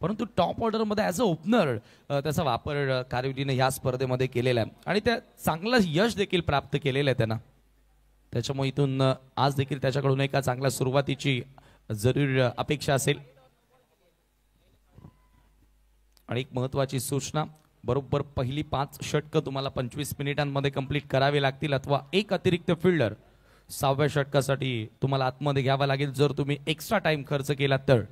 परंतु टॉप ऑर्डरमध्ये as a opener त्याचा वापर कारिवलीने ह्या स्पर्धेमध्ये केलेला आहे आणि त्या चांगलं यश देखील प्राप्त केलेलं आहे त्यांना. त्याच्यामुळे इथून आज देखील त्याच्याकडून एका चांगल्या सुरुवातीची जरूर अपेक्षा असेल. आणि एक महत्त्वाची सूचना, बरोबर पहिली 5 षटकं तुम्हाला 25 मिनिटांमध्ये कंप्लीट करावे लागतील अथवा एक अतिरिक्त फिल्डर 6व्या षटकासाठी तुम्हाला आतमध्ये घ्यावा लागेल जर तुम्ही एक्स्ट्रा टाइम खर्च केला तर.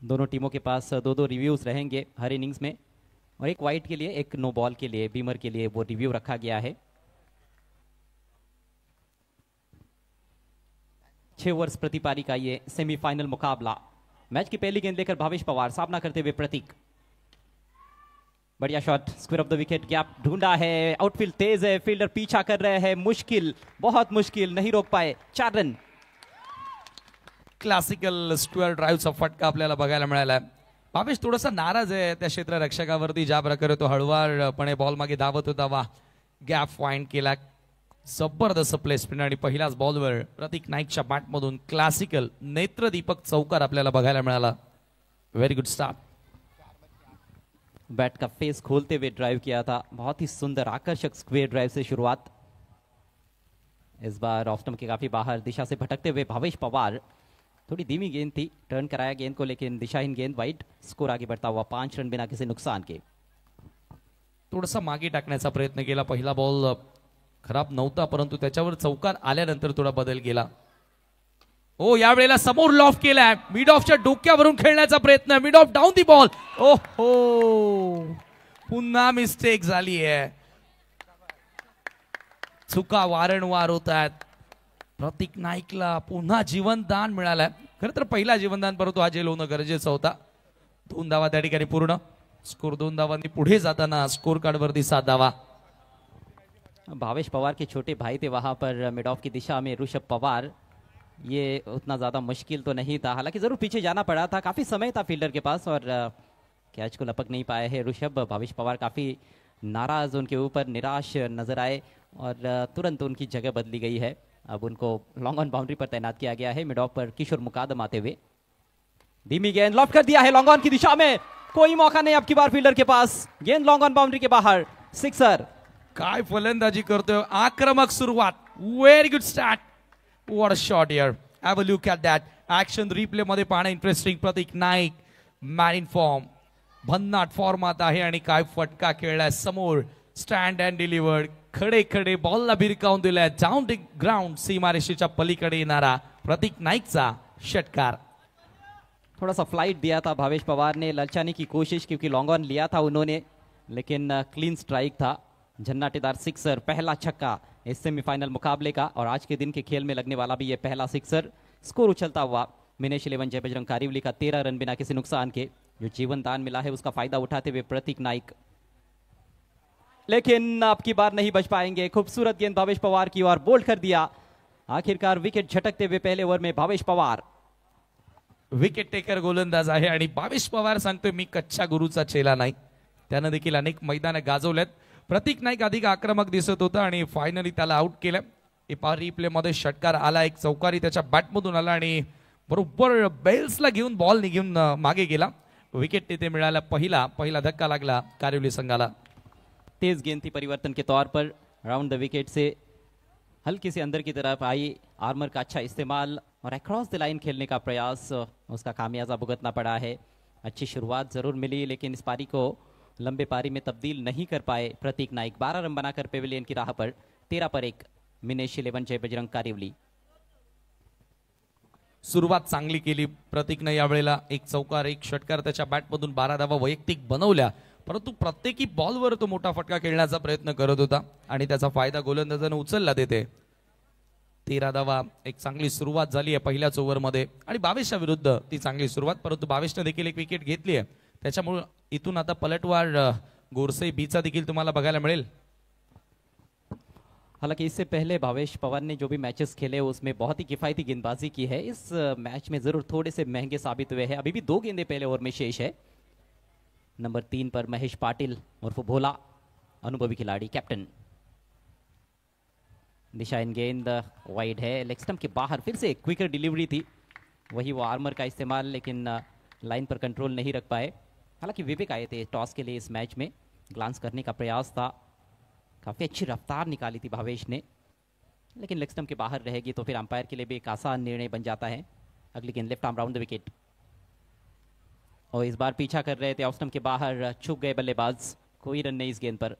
दोनों टीमों के पास 2-2 रिव्यूज रहेंगे हर इनिंग्स में और एक वाइड के लिए एक नो बॉल के लिए बीमर के लिए वो रिव्यू रखा गया है. 6 ओवर्स प्रति पारी का ये सेमीफाइनल मुकाबला. मैच की पहली गेंद लेकर भावेश पवार, सामना करते हुए प्रतीक. बढ़िया shot, square of the wicket, gap ढूंढा है, आउटफील्ड तेज है, फील्डर पीछा कर रहे हैं, मुश्किल, बहुत मुश्किल, नहीं रोक पाए. 4 रन. क्लासिकल स्क्वेअर ड्राईव्हचा फटका आपल्याला बघायला मिळाला. भावेश थोडासा नाराज आहे त्या क्षेत्ररक्षकावरती, ज्या प्रकारे तो हळवारपणे बॉल मागे धावत होता. वा, गॅप फाइंड केला, जबरदस्त प्लेसमेंट आणि पहिल्याच बॉलवर प्रतीक नाईकच्या बॅटमधून क्लासिकल नेत्रदीपक चौकार आपल्याला बघायला मिळाला. Very good start. बैट का फेस खोलते हुए ड्राइव किया था, बहुत ही सुंदर आकर्षक स्क्वेयर ड्राइव से शुरुआत. इस बार ऑफ स्टंप के काफी बाहर दिशा से भटकते हुए भावेश पवार. थोड़ी धीमी गेंद थी, टर्न कराया गेंद को, लेकिन दिशाहीन गेंद, वाइड. स्कोर आगे बढ़ता हुआ 5 रन बिना किसी नुकसान के. थोडासा मागे टाकण्याचा प्रयत्न केला. पहिला बॉल खराब नव्हता परंतु त्याच्यावर चौकार आल्यानंतर थोडा बदल केला. ओ, यावेळेला समोर लॉफ केलाय, मिड ऑफच्या डोक्यावरून खेळण्याचा प्रयत्न, mid off down the ball. ओ हो, पुन्हा मिस्टेक झाली आहे. चुका वारंवार होत आहेत. प्रतीक नाईकला पुन्हा जीवनदान मिळालंय. खरं तर पहिला जीवनदान परंतु हा जेल होणं गरजेचं होता. 2 धावा त्या ठिकाणी पूर्ण. स्कोर 2 धावांनी पुढे जाताना स्कोर कार्ड वरती 7 धावा. भावेश पवार के छोटे भाई थे वहां पर मिड ऑफ की दिशा में ऋषभ पवार. ये उतना ज्यादा मुश्किल तो नहीं था, हालांकि जरूर पीछे जाना पड़ा था, काफी समय था फील्डर के पास और कैच को लपक नहीं पाए हैं ऋषभ. भावेश पवार काफी नाराज, उनके ऊपर निराश नजर आए और तुरंत उनकी जगह बदली गई है. अब उनको लॉन्ग ऑन बाउंड्री पर तैनात किया गया है. मिड ऑफ पर किशोर मुकादम आते हुए धीमी गेंद लॉफ्ट कर दिया है लॉन्ग ऑन की दिशा में. कोई मौका नहीं अब की बार फील्डर के पास. गेंद लॉन्ग ऑन बाउंड्री के बाहर, सिक्सर. काय फलंदाजी करतोय, आक्रमक सुरुवात. Very good start. What a shot here. Have a look at that. Action replay मध्ये पाहणं interesting. Pratik Naik man in form, भन्नाट फॉर्मात आहे आणि काय फटका खेळलाय समोर. स्टँड अँड डिलिव्हर्ड, खडे खडे बॉलला भिरकावून दिलाय. डाऊन द ग्राउंड, सीमारेषेच्या पलीकडे येणारा प्रतीक नाईकचा षटकार. थोड़ा सा फ्लाइट दिया था भावेश पवार ने, ललचाने की कोशिश, क्योंकि लॉन्ग ऑन लिया था उन्होंने, लेकिन क्लीन स्ट्राइक था. झन्नाटेदार सिक्सर, पहला छक्का इस सेमीफाइनल मुकाबले का और आज के दिन के खेल में लगने वाला भी ये पहला सिक्सर. स्कोर उछलता हुआ मिनेश 11 जय बजरंग कारिवली का 13 रन बिना किसी नुकसान के. जो जीवन दान मिला है उसका फायदा उठाते हुए प्रतीक नाइक, लेकिन अब की बार नहीं बच पाएंगे. खूबसूरत गेंद भावेश पवार की ओर, बोल्ड कर दिया. आखिरकार विकेट झटकते हुए पहले ओवर में भावेश पवार. विकेट टेकर गोलंदाज आहे आणि भावेश पवार सांगतोय मी कच्च्या गुरुचा चेला नाही. त्यानं देखील अनेक मैदाने गाजवलेत. प्रतीक नाईक अधिक आक्रमक दिसत होता आणि फायनली त्याला आउट केलं. रिप्ले मध्ये षटकार आला, एक चौकारी त्याच्या बॅटमधून आला आणि बरोबर बेल्सला घेऊन बॉल निघून मागे गेला. विकेट तिथे मिळाला. पहिला धक्का लागला कारिवली संघाला. तेज गेंद थी परिवर्तन के तौर पर, राउंड द विकेट से हल्की से अंदर की तरफ आई. आर्मर का अच्छा इस्तेमाल और अक्रॉस द लाइन खेलने का प्रयास, उसका खामियाजा भुगतना पड़ा है. अच्छी शुरुआत जरूर मिली लेकिन इस पारी को लंबे पारी में तब्दील नहीं कर पाए प्रतीक नाइक. 12 रन बनाकर पेविलियन की राह पर 13 पर 1. मिनेश 11 जय बजरंग कारिवली. सुरुवात चांगली केली प्रतीकने यावेळेला. एक चौकार, एक षटकार त्याच्या बॅटमधून 12 धावा वैयक्तिक बनवल्या, परंतु प्रत्येकी बॉलवर तो मोठा फटका खेळण्याचा प्रयत्न करत होता आणि त्याचा फायदा गोलंदाजाने उचलला. देते 13 धावा. एक चांगली सुरुवात झाली आहे पहिल्याच ओव्हरमध्ये आणि 22च्या विरुद्ध ती चांगली सुरुवात, परंतु 22ने देखील एक विकेट घेतली आहे. त्याच्यामुळे इथून आता पलटवार गोरसे बीचा देखील तुम्हाला बघायला मिळेल. हालांकि इससे पहले भावेश पवार ने जो भी मैचेस खेले उसमें बहुत ही किफायती गेंदबाजी की है. इस मैच में जरूर थोड़े से महंगे साबित हुए हैं. अभी भी 2 गेंदें पहले ओवर में शेष है. नंबर 3 पर महेश पाटिल उर्फ भोला, अनुभवी खिलाड़ी, कैप्टन. दिशा इन गेंद वाइड है, लेग स्टंप के बाहर फिर से क्विकर डिलीवरी थी, वही वो आर्मर का इस्तेमाल, लेकिन लाइन पर कंट्रोल नहीं रख पाए। हालांकि विवेक आए थे टॉस के लिए इस मैच में, ग्लांस करने का प्रयास था, काफ़ी अच्छी रफ्तार निकाली थी भावेश ने, लेकिन लेग स्टंप के बाहर रहेगी तो फिर अंपायर के लिए भी एक आसान निर्णय बन जाता है। अगली गेंद left arm round the wicket, और इस बार पीछा कर रहे थे, ऑफ स्टंप के बाहर छुप गए बल्लेबाज, कोई रन नहीं इस गेंद पर।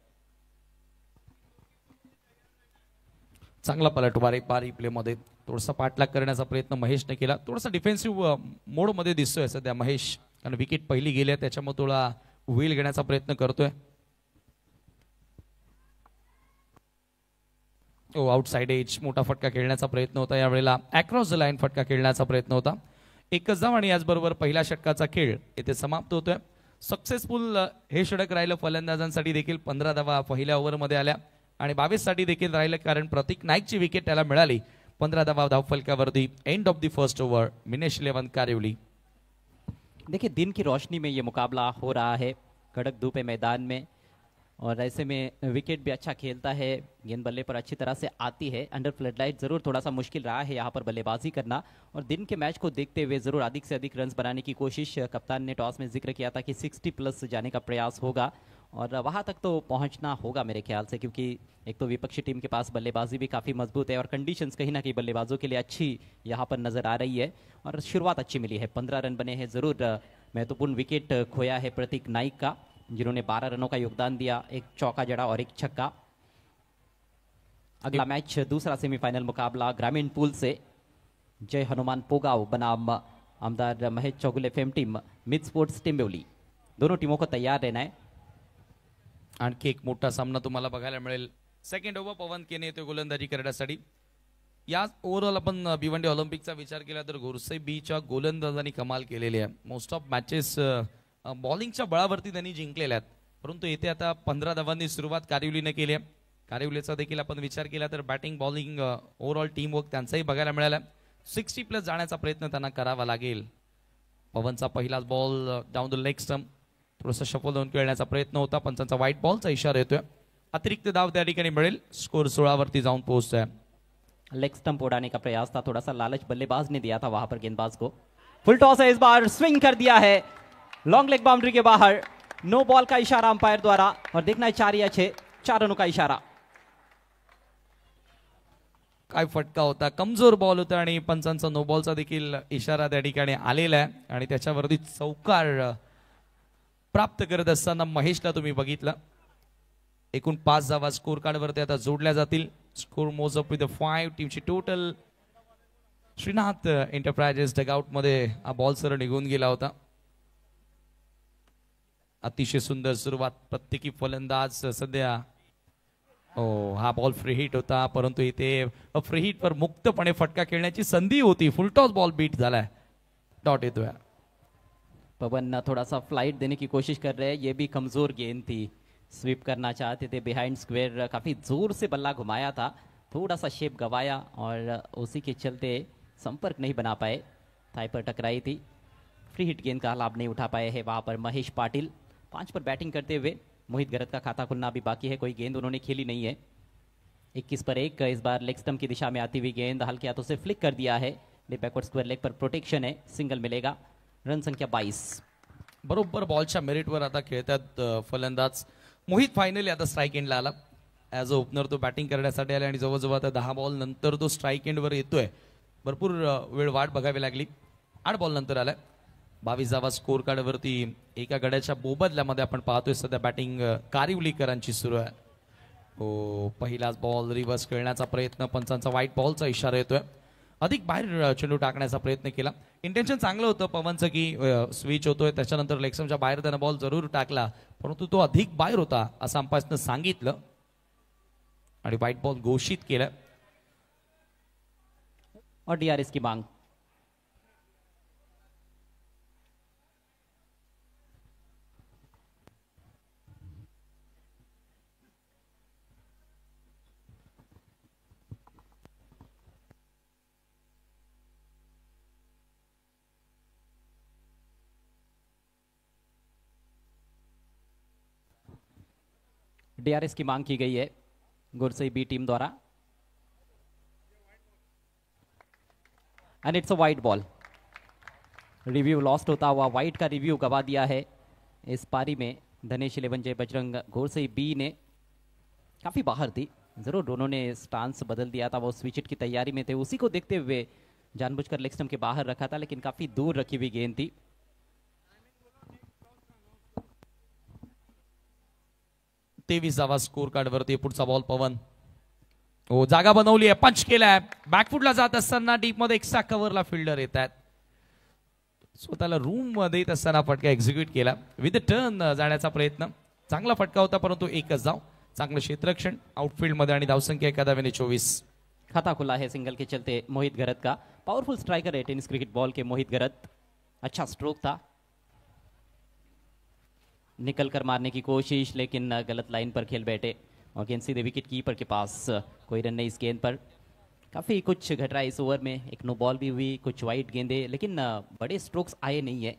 चांगला पलटवार आहे पारी प्ले मध्ये, थोडासा पाठलाग करण्याचा प्रयत्न महेशने केला, थोडासा डिफेन्सिव्ह मोड मध्ये दिसतोय सध्या महेश, कारण विकेट पहिली गेली आहे त्याच्यामुळे थोडा व्हील घेण्याचा प्रयत्न करतोय. आउटसाइड एज मोठा फटका खेळण्याचा प्रयत्न होता, यावेळेला अक्रॉस द लाईन फटका खेळण्याचा प्रयत्न होता. एकच धाव आणि याचबरोबर पहिल्या षटकाचा खेळ येथे समाप्त होतोय. सक्सेसफुल हे षटक राहिलं फलंदाजांसाठी देखील. 15 धावा पहिल्या ओव्हरमध्ये आल्या आणि 22 साठी देखील राहिलं, कारण प्रतीक नाईकची विकेट त्याला मिळाली. 15 धावा धावफलकावरती. End of the first over. Minesh 11 Kariwali. देखिए दिन की रोशनी में ये मुकाबला हो रहा है, कड़क धूप है मैदान में, और ऐसे में विकेट भी अच्छा खेलता है, गेंद बल्ले पर अच्छी तरह से आती है। अंडर फ्लडलाइट ज़रूर थोड़ा सा मुश्किल रहा है यहाँ पर बल्लेबाजी करना, और दिन के मैच को देखते हुए ज़रूर अधिक से अधिक रन्स बनाने की कोशिश, कप्तान ने टॉस में जिक्र किया था कि 60 प्लस जाने का प्रयास होगा, और वहाँ तक तो पहुँचना होगा मेरे ख्याल से, क्योंकि एक तो विपक्षी टीम के पास बल्लेबाजी भी काफ़ी मजबूत है, और कंडीशंस कहीं ना कहीं बल्लेबाजों के लिए अच्छी यहाँ पर नज़र आ रही है, और शुरुआत अच्छी मिली है। 15 रन बने हैं, ज़रूर महत्वपूर्ण विकेट खोया है प्रतीक नाइक का, जिन्होंने 12 रनों का योगदान दिया, एक चौका जड़ा और एक छक्का। अगला मैच दूसरा सेमीफाइनल मुकाबला ग्रामीण पूल से जय हनुमान पोगाव बनाम आमदार Mahesh Chougule fame team Mid Sports Timbavali, दोनों टीमों को तैयार रहना है। आणखी एक मोठा सामना तुम्हाला बघायला मिळेल. सेकंड ओव्हर पवन केने येतो गोलंदाजी करण्यासाठी. या ओव्हरऑल आपण भिवंडी ऑलिम्पिकचा विचार केला तर गोरसे बीच्या गोलंदाजांनी कमाल केलेली आहे. मोस्ट ऑफ मॅचेस बॉलिंगच्या बळावरती त्यांनी जिंकलेल्या आहेत, परंतु येथे आता 15 धावांनी सुरुवात कारिवलीने केली आहे. कारिवलीचा देखील आपण विचार केला तर batting bowling overall team work त्यांचाही बघायला मिळाला. 60 प्लस जाण्याचा प्रयत्न त्यांना करावा लागेल. पवनचा पहिलाच ball down the leg stump, थोडासा शफल होऊन खेळण्याचा प्रयत्न होता, पंचांचा व्हाईट बॉलचा इशारा येतोय. अतिरिक्त धाव त्या ठिकाणी मिळेल. स्कोर 16 वरती जाऊन पोहोचतोय. लेग स्टंप उड़ाने का प्रयास था, थोड़ा सा लालच बल्लेबाज ने दिया था वहां पर गेंदबाज को। फुल टॉस है, इस बार स्विंग कर दिया है लॉन्ग लेग बाउंड्री के बाहर, नो बॉल का इशारा अंपायर द्वारा, और देखना है 4 या 6, 4 रनों का इशारा। काय फटका होता, कमजोर बॉल होता आणि पंचांचा नो बॉलचा देखील इशारा त्या ठिकाणी आलेला आहे, आणि त्याच्यावरती चौकार प्राप्त करत असताना महेशला तुम्ही बघितलं. एकूण 5 धावा स्कोर कार्ड वरती आता जोडल्या जातील. स्कोर मोज अप विथ 5 टीमची टोटल. श्रीनाथ एंटरप्राइजेस डगआउट मध्ये हा बॉल सर निघून गेला होता. अतिशय सुंदर सुरुवात. प्रत्येकी फलंदाज सध्या हा बॉल फ्री हिट होता, परंतु इथे फ्री हिट वर मुक्तपणे फटका खेळण्याची संधी होती. फुलटॉस बॉल बीट झालाय. डॉट येतोय. पवन थोड़ा सा फ्लाइट देने की कोशिश कर रहे हैं, ये भी कमजोर गेंद थी, स्वीप करना चाहते थे बिहाइंड स्क्वायर, काफी जोर से बल्ला घुमाया था, थोड़ा सा शेप गवाया और उसी के चलते संपर्क नहीं बना पाए, थाई पर टकराई थी। फ्री हिट गेंद का लाभ नहीं उठा पाए हैं वहां पर महेश पाटिल। 5 पर बैटिंग करते हुए मोहित गरत का खाता खुलना अभी बाकी है, कोई गेंद उन्होंने खेली नहीं है। 21 पर 1 इस बार लेग स्टंप की दिशा में आती हुई गेंद हल्के हाथों से फ्लिक कर दिया है, बैकवर्ड स्क्वायर लेग पर प्रोटेक्शन है, सिंगल मिलेगा। रन संख्या 22। बरोबर बॉलच्या मेरिटवर आता खेळतात फलंदाज. मोहित फायनली आता स्ट्राईक एंडला आला. ॲज अ ओपनर तो बॅटिंग करण्यासाठी आला आणि जवळजवळ आता 10 बॉल नंतर तो स्ट्राईक एंडवर येतोय. भरपूर वेळ वाट बघावी लागली. 8 बॉल नंतर आलाय. 22 धावा स्कोर कार्डवरती एका गड्याच्या मोबदल्यामध्ये आपण पाहतोय सध्या बॅटिंग कारिवलीकरांची सुरू आहे. हो, पहिलाच बॉल रिव्हर्स खेळण्याचा प्रयत्न, पंचांचा व्हाईट बॉलचा इशारा येतोय. अधिक बाहेर चेंडू टाकण्याचा प्रयत्न केला. इंटेन्शन चांगलं होतं पवनचं की स्विच होतोय, त्याच्यानंतर लेगस्टमच्या बाहेर त्यानं बॉल जरूर टाकला, परंतु तो अधिक बाहेर होता असं अंपायरनं सांगितलं आणि व्हाईट बॉल घोषित केला. और डीआरएस की मांग। डीआरएस की मांग की गई है गुरसई बी टीम द्वारा। And it's a wide ball. Review lost होता हुआ वाइड का रिव्यू गवा दिया है इस पारी में। धनेश 11 जय बजरंग घोड़सई बी ने काफी बाहर थी, जरूर दोनों ने स्टांस बदल दिया था, वो स्विच की तैयारी में थे, उसी को देखते हुए जानबूझकर लेग स्टंप के बाहर रखा था, लेकिन काफी दूर रखी हुई गेंद थी। तेवीस स्कोर कार्ड वरती पुढचा बॉल पवन. हो जागा बनवली आहे, पंच केलाय, बॅकफुटला जात असताना डीप मध्ये एक्स्ट्रा कव्हरला फिल्डर येत आहेत. स्वतःला रूम मध्ये येत असताना फटका एक्झिक्यूट केला. विथ टर्न जाण्याचा प्रयत्न, चांगला फटका होता परंतु एकच धाव. चांगलं क्षेत्ररक्षण आउटफील्ड मध्ये आणि धावसंख्या एका धावेने 24. खाता खुला है सिंगल के चलते मोहित गरत का। पावरफुल स्ट्राइकर है टेनिस क्रिकेट बॉल के मोहित गरत। अच्छा स्ट्रोक था, निकल कर मारने की कोशिश, लेकिन गलत लाइन पर खेल बैठे और गेंद सीधे विकेट कीपर के पास। कोई रन नहीं इस गेंद पर। काफी कुछ घट रहा है इस ओवर में, एक नो बॉल भी हुई, कुछ वाइड गेंदे, लेकिन बड़े स्ट्रोक्स आए नहीं है।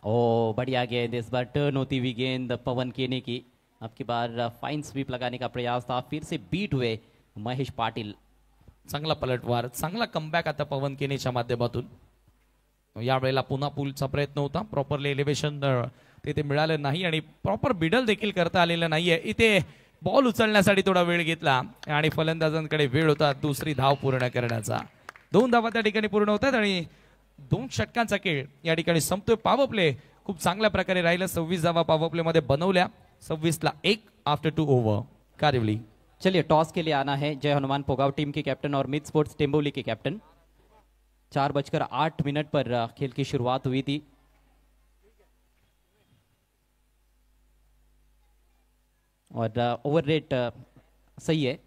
ओ बढ़िया गेंद, इस बार टर्न होती हुई गेंद पवन केने की। अब की बार फाइन स्वीप लगाने का प्रयास था, फिर से बीट हुए महेश पाटिल। चांगला पलटवार, चांगला कमबॅक आता पवन केनेच्या माध्यमातून. यावेळेला पुन्हा पुलचा प्रयत्न होता, प्रॉपरली एलिव्हेशन तिथे मिळालं नाही आणि प्रॉपर बिडल देखील करता आलेलं नाहीये. इथे बॉल उचलण्यासाठी थोडा वेळ घेतला आणि फलंदाजांकडे वेळ होता दुसरी धाव पूर्ण करण्याचा. 2 धावा त्या ठिकाणी पूर्ण होतात आणि 2 षटकांचा खेळ या ठिकाणी संपतोय. पॉवर प्ले खूप चांगल्या प्रकारे राहिलं. 26 धावा पॉवर प्ले मध्ये बनवल्या, 26 ला 1 आफ्टर 2 ओव्हर. कारिवली. चलिए टॉस के लिए आना है जय हनुमान पोगाव टीम के कैप्टन और मिड स्पोर्ट्स टेम्बोली के कैप्टन। 4:08 पर खेल की शुरुआत हुई थी। और ओवर रेट सही है,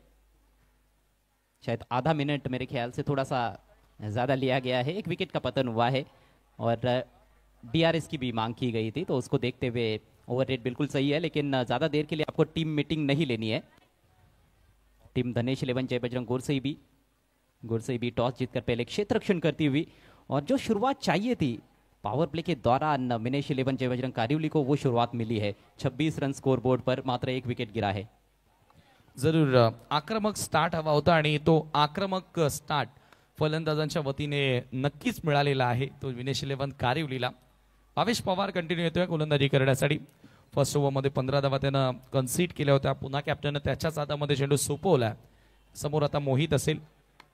शायद आधा मिनट मेरे ख्याल से थोड़ा सा ज्यादा लिया गया है। 1 विकेट का पतन हुआ है और डीआरएस की भी मांग की गई थी, तो उसको देखते हुए ओवर रेट बिल्कुल सही है, लेकिन ज्यादा देर के लिए आपको टीम मीटिंग नहीं लेनी है। टीम धनेश 11 जय बजरंग घोड़सई भी टॉस जीतकर पहले क्षेत्र रक्षण करती हुई, और जो शुरुआत चाहिए थी पावर प्ले के दौरान मिनेश 11 जय बजरंग कारिवली को, वो शुरुआत मिली है। 26 रन स्कोर बोर्ड पर, मात्र 1 विकेट गिरा है। जरूर आक्रमक स्टार्ट हवा होता आणि तो आक्रमक स्टार्ट फलंदाजांच्या वतीने नक्कीच मिळालेला आहे, तो विनेश 11 कारिवलीला. भावेश पवार कंटिन्यू येतोय गोलंदाजी करण्यासाठी. फर्स्ट ओव्हर मध्ये 15 धावा त्यानं कन्सीड केल्या होत्या. पुन्हा कॅप्टननं त्याच्याच हातामध्ये चेंडू सोपवला. समोर आता मोहित असेल.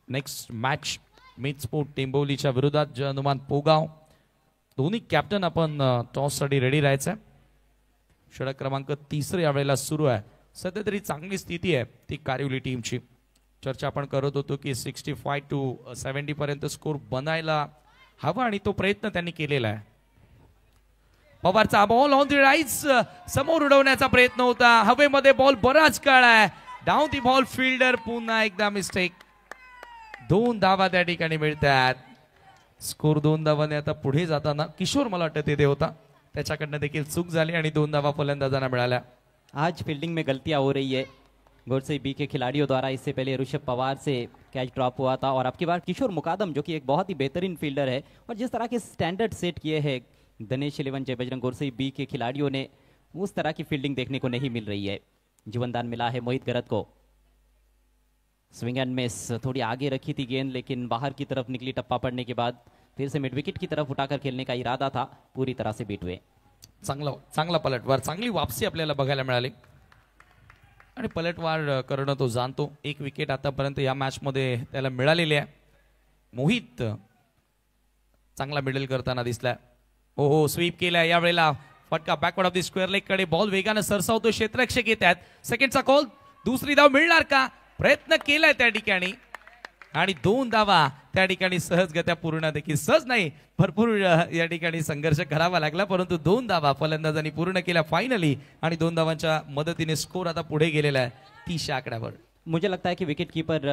नेक्स्ट मॅच मिड स्पोर्ट टेंबोलीच्या विरोधात जय हनुमान पोगाव. दोन्ही कॅप्टन आपण टॉस साठी रेडी राहायचं. षटक क्रमांक 3 यावेळेला सुरू आहे. सध्या तरी चांगली स्थिती आहे ती कारिवली टीमची. चर्चा आपण करत होतो की 65 to 70 पर्यंत स्कोर बनायला हवा आणि तो प्रयत्न त्यांनी केलेला आहे. पवारचा बॉल ऑन द राईज, समोर उडवण्याचा प्रयत्न होता, हवेमध्ये बॉल बराच काळ आहे. डाऊन दी बॉल फिल्डर, पुन्हा एकदा मिस्टेक. 2 धावा त्या ठिकाणी मिळतात. स्कोर 2 धावाने आता पुढे जाताना किशोर मला वाटतं ते होता, त्याच्याकडनं देखील चूक झाली आणि 2 धावा फलंदाजांना मिळाल्या. आज फील्डिंग में गलतियां हो रही है घोड़सई बी के खिलाड़ियों द्वारा। इससे पहले ऋषभ पवार से कैच ड्रॉप हुआ था, और अब की बार किशोर मुकादम जो कि एक बहुत ही बेहतरीन फील्डर है, और जिस तरह के स्टैंडर्ड सेट किए हैं धनेश 11 जय बजरंग घोड़सई बी के खिलाड़ियों ने, उस तरह की फील्डिंग देखने को नहीं मिल रही है। जीवनदान मिला है मोहित गरत को। स्विंग एंड मिस, थोड़ी आगे रखी थी गेंद, लेकिन बाहर की तरफ निकली टप्पा पड़ने के बाद फिर से मिड विकेट की तरफ उठाकर खेलने का इरादा था, पूरी तरह से बीट हुए। चांगला पलटवार, चांगली वापसी आपल्याला बघायला मिळाली आणि पलटवार करणं तो जाणतो. 1 विकेट आतापर्यंत या मॅच मध्ये त्याला मिळालेली आहे. मोहित चांगला मिडल करताना दिसलाय. हो स्वीप केलाय. यावेळेला फटका backward of the square leg कडे, बॉल वेगाने सरसावतो, क्षेत्ररक्षक येत आहेत. सेकंडचा कॉल, दुसरी धाव मिळणार का? प्रयत्न केलाय त्या ठिकाणी आणि 2 धावा त्या ठिकाणी सहजगत्या पूर्ण, देखील सहज नाही, भरपूर या ठिकाणी संघर्ष करावा लागला, परंतु 2 धावा फलंदाजांनी पूर्ण केल्या फायनली, आणि 2 धावांच्या मदतीने स्कोर आता पुढे गेलेला आहे 30 आकड्यावर. मुझे लगता है कि विकेट कीपर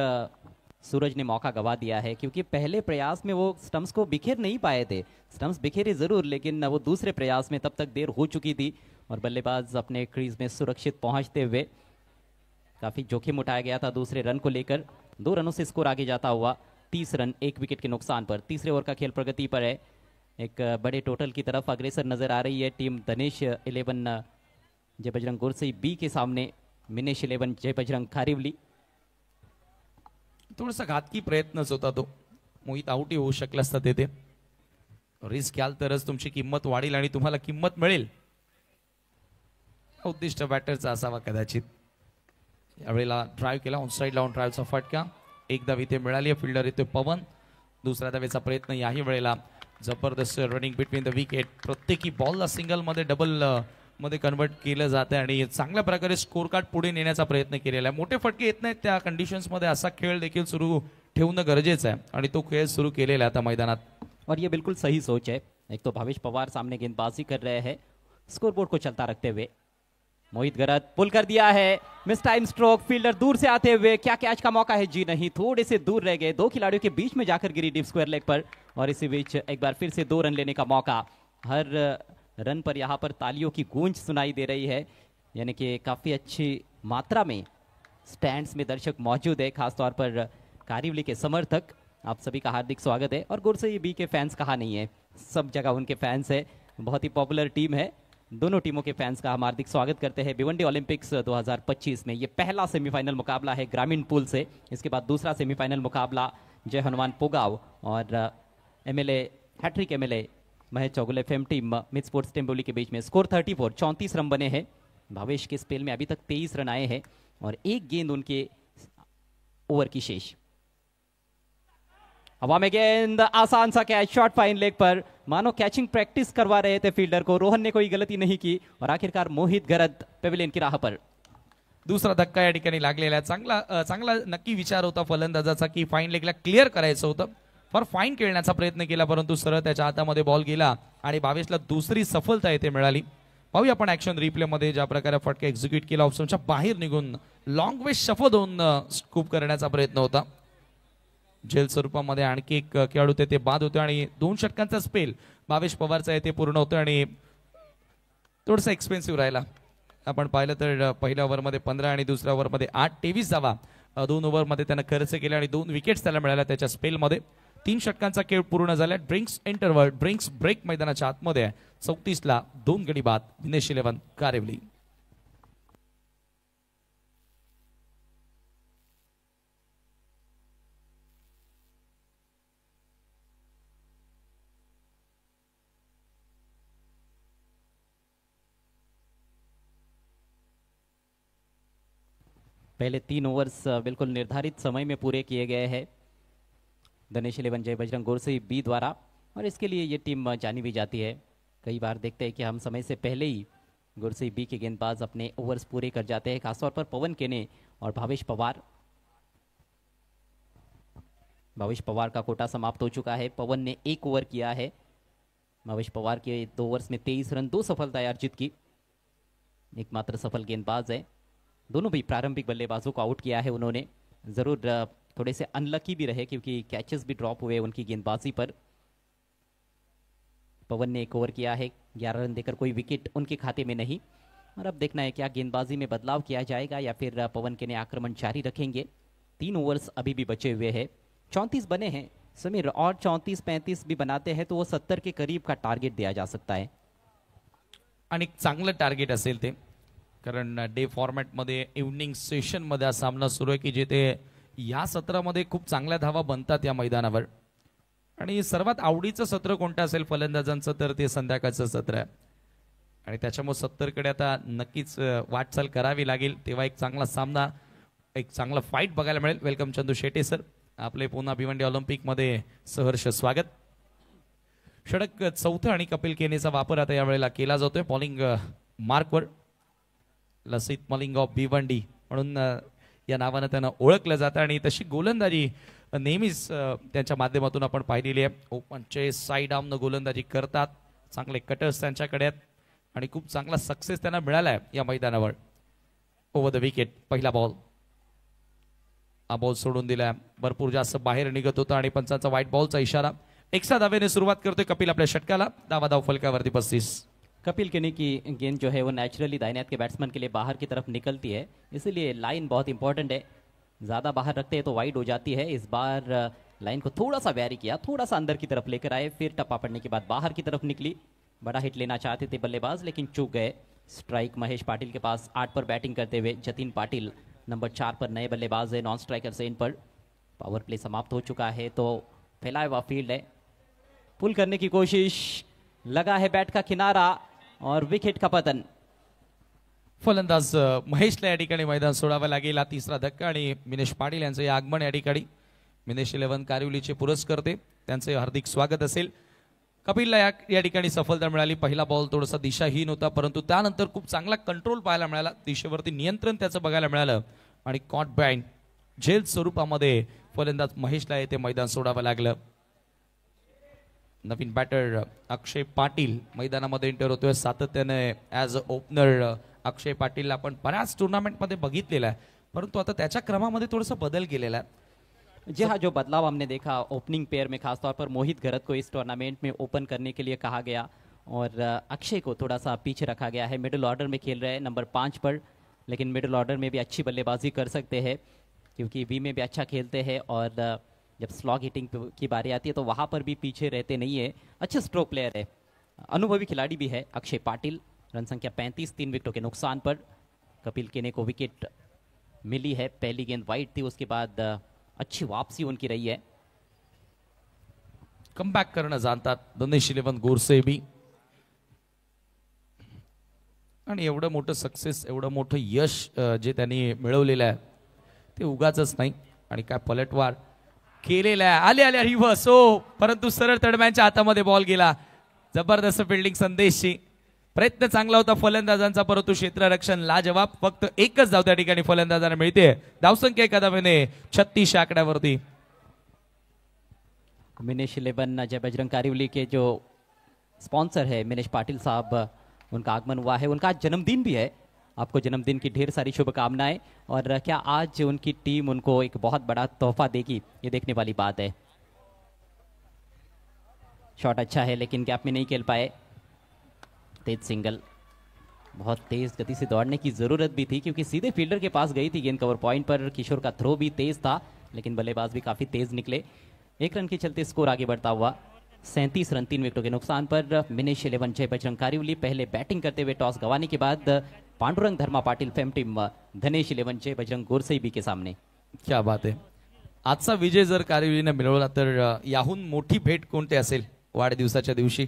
सूरज ने मौका गवा दिया है, क्योंकि पहले प्रयास में वो स्टंप्स को बिखेर नहीं पाए थे। स्टंप्स बिखेरे जरूर, लेकिन वो दूसरे प्रयास में तब तक देर हो चुकी थी, और बल्लेबाज अपने क्रीज में सुरक्षित पहुंचते हुए काफी जोखिम उठाया गया था दूसरे रन को लेकर। 2 रनों से स्कोर आगे जाता हुआ 30 रन 1 विकेट के नुकसान पर। तीसरे ओवर का खेल प्रगति पर है, एक बड़े टोटल की तरफ अग्रेसर नजर आ रही है टीम धनेश 11 जय बजरंग घोड़सई बी के सामने मिनेश 11 जय बजरंग कारिवली। थोडासा घातकी प्रयत्नच होता तो. मोहित आउटही होऊ शकला असता तेथे. रिस्क घ्याल तरच तुमची किंमत वाढेल आणि तुम्हाला किंमत मिळेल. उद्दिष्ट बॅटरचा असावा कदाचित. यावेळेला ड्राईव्ह केला, ऑनसाईड लावून ड्राईव्हचा फटका. एक धाव इथे मिळाली आहे. फिल्डर येतोय पवन. दुसऱ्या धावेचा प्रयत्न याही वेळेला. जबरदस्त रनिंग बिटवीन द विकेट. प्रत्येकी बॉलला सिंगल मध्ये डबल मध्ये कन्वर्ट केलं जातं आणि चांगल्या प्रकारे स्कोर कार्ड पुढे नेण्याचा प्रयत्न केलेला आहे. मोठे फटके येत नाहीत त्या कंडिशन्स मध्ये. असा खेळ देखील सुरू ठेवणं गरजेचं आहे आणि तो खेळ सुरू केलेला आहे आता मैदानात. और ये बिल्कुल सही सोच है. एक तो भावेश पवार सामने गेंदबाजी कर रहे हैं स्कोरबोर्ड को चलता रखते हुए. मोहित गरत पुल कर दिया है. Miss time stroke. फील्डर दूर से आते हुए. क्या कैच का मौका है? जी नहीं, थोड़े से दूर रह गए. दो खिलाड़ियों के बीच में जाकर गिरी डीप स्क्वायर लेग पर और इसी बीच एक बार फिर से 2 रन लेने का मौका. हर रन पर यहाँ पर तालियों की गूंज सुनाई दे रही है. यानी कि काफी अच्छी मात्रा में स्टैंड्स में दर्शक मौजूद है. खासतौर पर कारिवली के समर्थक, आप सभी का हार्दिक स्वागत है. और गुरसई बी के फैंस कहाँ नहीं है, सब जगह उनके फैंस है. बहुत ही पॉपुलर टीम है. दोनों टीमों के फैंस का हम हार्दिक स्वागत करते हैं भिवंडी ओलंपिक्स 2025 में. ये पहला सेमीफाइनल मुकाबला है ग्रामीण पूल से. इसके बाद दूसरा सेमीफाइनल मुकाबला जय हनुमान पोगाव और MLA hattrick MLA Mahesh Chougule fame team Mid Sports Temboli के बीच में. स्कोर 34 रन बने हैं. भावेश के स्पेल में अभी तक 23 रन आए हैं और एक गेंद उनके ओवर की शेष. हवा में गेंद, आसान सा कैच, शॉर्ट फाइन लेग पर. मानो कैचिंग प्रैक्टिस करवा रहे थे फील्डर को. रोहन ने कोई गलती नहीं की और आखिरकार मोहित गरत पेविलियन की राह पर. दुसरा धक्का या ठिकाणी लागलेला आहे. चांगला नक्की विचार होता फलंदाजाचा की फाईन लेगला क्लिअर करायचं होतं. फार फाईन खेळण्याचा प्रयत्न केला परंतु सरळ त्याच्या हातामध्ये बॉल गेला आणि भावेशला दुसरी सफलता येथे मिळाली. पाहूया आपण ॲक्शन रिप्ले मध्ये ज्या प्रकारे फटका एक्झिक्यूट केला. ऑप्शनच्या बाहेर निघून लॉंग वे शफल होऊन स्कूप करण्याचा प्रयत्न होता. जेल स्वरूपामध्ये आणखी एक खेळाडू ते बाद होते आणि 2 षटकांचा स्पेल भावेश पवारचा येथे पूर्ण होतो आणि थोडंसं एक्सपेन्सिव्ह राहिला. आपण पाहिलं तर पहिल्या ओव्हरमध्ये 15 आणि दुसऱ्या ओव्हरमध्ये 8, 23 धावा 2 ओव्हरमध्ये त्यानं खर्च केला आणि 2 विकेट्स त्याला मिळाल्या त्याच्या स्पेलमध्ये. 3 षटकांचा खेळ पूर्ण झाला. ड्रिंक्स इंटरव्हल, ड्रिंक्स ब्रेक मैदानाच्या आतमध्ये आहे. 34ला 2 गडी बाद. विनेश 11 कारेवली. पहले 3 ओवर्स बिल्कुल निर्धारित समय में पूरे किए गए हैं दिनेश 11 जय बजरंग गुरसई बी द्वारा और इसके लिए ये टीम जानी भी जाती है. कई बार देखते हैं कि हम समय से पहले ही गुरसई बी के गेंदबाज अपने ओवर्स पूरे कर जाते हैं. खासतौर पर पवन केने और भावेश पवार. भावेश पवार का कोटा समाप्त हो चुका है. पवन ने 1 ओवर किया है. भावेश पवार के 2 ओवर्स में 23 रन, 2 सफलताएं अर्जित की. एकमात्र सफल गेंदबाज है. दोनों भी प्रारंभिक बल्लेबाजों को आउट किया है उन्होंने. जरूर थोड़े से अनलकी भी रहे क्योंकि कैचेस भी ड्रॉप हुए उनकी गेंदबाजी पर. पवन ने 1 ओवर किया है. 11 रन देकर कोई विकेट उनके खाते में नहीं. और अब देखना है क्या गेंदबाजी में बदलाव किया जाएगा या फिर पवन के ने आक्रमण जारी रखेंगे. 3 ओवर्स अभी भी बचे हुए हैं. 34 बने हैं समीर, और 34-35 भी बनाते हैं तो वो 70 के करीब का टारगेट दिया जा सकता है. आणि चांगलं टार्गेट असेल ते, कारण डे फॉर्मॅटमध्ये इव्हनिंग सेशनमध्ये हा सामना सुरू आहे की जिथे या सत्रामध्ये खूप चांगल्या धावा बनतात या मैदानावर. आणि सर्वात आवडीचं सत्र कोणतं असेल फलंदाजांचं तर ते संध्याकाळचं सत्र आहे आणि त्याच्यामुळे 70 कडे आता नक्कीच वाटचाल करावी लागेल. तेव्हा एक चांगला सामना, एक चांगला फाईट बघायला मिळेल. वेलकम चंदू शेटे सर, आपले पुन्हा भिवंडी ऑलिम्पिकमध्ये सहर्ष स्वागत. षटक 4थं आणि कपिल केनेचा वापर आता यावेळेला केला जातोय बॉलिंग मार्कवर. लसित मलिंग ऑफ भिवंडी म्हणून या नावानं त्यांना ओळखलं जातं आणि तशी गोलंदाजी नेहमीच त्यांच्या माध्यमातून आपण पाहिलेली आहे. ओपनचे साईड आर्मनं गोलंदाजी करतात. चांगले कटर्स त्यांच्याकडे आहेत आणि खूप चांगला सक्सेस त्यांना मिळाला आहे या मैदानावर. ओव्हर द विकेट पहिला बॉल. हा बॉल सोडून दिला. भरपूर जास्त बाहेर निघत होता आणि पंचांचा व्हाईट बॉलचा इशारा. एक्स्ट्रा धावेने सुरुवात करतोय कपिल आपल्या षटकाला. धाव फलकावरती 35. कपिल केने की गेंद जो है वो नेचुरली दाहिने हाथ के बैट्समैन के लिए बाहर की तरफ निकलती है, इसीलिए लाइन बहुत इंपॉर्टेंट है. ज़्यादा बाहर रखते हैं तो वाइड हो जाती है. इस बार लाइन को थोड़ा सा वैरी किया, थोड़ा सा अंदर की तरफ लेकर आए, फिर टप्पा पड़ने के बाद बाहर की तरफ निकली. बड़ा हिट लेना चाहते थे बल्लेबाज लेकिन चूक गए. स्ट्राइक महेश पाटिल के पास 8 पर बैटिंग करते हुए. जतिन पाटिल नंबर 4 पर नए बल्लेबाज है, नॉन स्ट्राइकर से इन पर. पावर प्ले समाप्त हो चुका है, तो फैलाया हुआ फील्ड है, पुल करने की कोशिश, लगा है बैट का किनारा और विकेट का पतन। फलंदाज महेशला या ठिकाणी मैदान सोडावं लागेल. हा तिसरा धक्का आणि मिनेश पाटील यांचं हे आगमन या ठिकाणी मिनेश 11 कारिवलीचे पुरस्कर्ते त्यांचे हार्दिक स्वागत असेल. कपिलला या ठिकाणी सफलता मिळाली. पहिला बॉल थोडासा दिशाहीन होता, परंतु त्यानंतर खूप चांगला कंट्रोल पाहायला मिळाला, दिशेवरती नियंत्रण त्याचं बघायला मिळालं आणि कॉट बँड झेल स्वरूपामध्ये फलंदाज महेशला येथे मैदान सोडावं लागलं. नवीन बॅटर अक्षय पाटील मैदानामध्ये एंटर होतोय सातत्याने ॲज अ ओपनर. अक्षय पाटीलला आपण बऱ्याच टुर्नामेंटमध्ये बघितलेला आहे, परंतु आता त्याच्या क्रमामध्ये थोडासा बदल केलेला आहे. जी हाँ, जो बदलाव हमने देखा ओपनिंग पेयर में, खासतौर पर मोहित घरत को इस टूर्नामेंट में ओपन करने के लिए कहा गया और अक्षय को थोड़ा सा पीछे रखा गया है. मिडिल ऑर्डर में खेल रहे हैं नंबर 5 पर, लेकिन मिडिल ऑर्डर में भी अच्छी बल्लेबाजी कर सकते हैं क्योंकि वी में भी अच्छा खेलते हैं और जब स्लॉग हिटिंग की बारी आती है तो वहाँ पर भी पीछे रहते नहीं है. अच्छे स्ट्रोक प्लेयर है, अनुभवी खिलाड़ी भी है अक्षय पाटिल. रन संख्या 35, 3 विकेटों के नुकसान पर कपिल केने को विकेट मिली है. पहली गेंद वाइड थी, उसके बाद अच्छी वापसी उनकी रही है. कमबॅक करणं जाणतात दिनेश 11 गोरसे बी, आणि एवढं मोठं सक्सेस, एवढं मोठं यश जे त्यांनी मिळवलेलं आहे ते उगाचच नाही. आणि काय पलटवार केलेला आहे. आले आले रिव्हर्स हो, परंतु सरळ तडम्यांच्या हातामध्ये बॉल गेला. जबरदस्त फिल्डिंग संदेशची. प्रयत्न चांगला होता फलंदाजांचा, परंतु क्षेत्ररक्षण लाजवाब. फक्त एकच धाव त्या ठिकाणी फलंदाजांना मिळते. धावसंख्या एका धावेने 36 आकड्यावरती. मिनेश 11 जय बजरंग कारिवली के जो स्पॉन्सर है मिनेश पाटिल साहब, उनका आगमन हुआ है. उनका आज जन्मदिन भी है. आपको जन्मदिन की ढेर सारी शुभकामनाएं. और क्या आज उनकी टीम उनको एक बहुत बड़ा तोहफा देगी, ये देखने वाली बात है. शॉट अच्छा है लेकिन गैप में नहीं खेल पाए. तेज सिंगल, बहुत तेज गति से दौड़ने की जरूरत भी थी क्योंकि सीधे फील्डर के पास गई थी गेंद. कवर पॉइंट पर किशोर का थ्रो भी तेज था, लेकिन बल्लेबाज भी काफी तेज निकले. 1 रन के चलते स्कोर आगे बढ़ता हुआ 37 रन 3 विकेटों के नुकसान पर. मिनेश 11 जय बजरंग कारिवली पहले बैटिंग करते हुए टॉस गंवाने के बाद पांडुरंग धर्मा पाटिल फेम टीम धनेश 11 जय बजरंग गोरसे बी के सामने. क्या बात आहे. आजचा विजय जर कारिवलीने मिळवला तर याहून मोठी भेट कोणती असेल वाढदिवसाच्या दिवशी?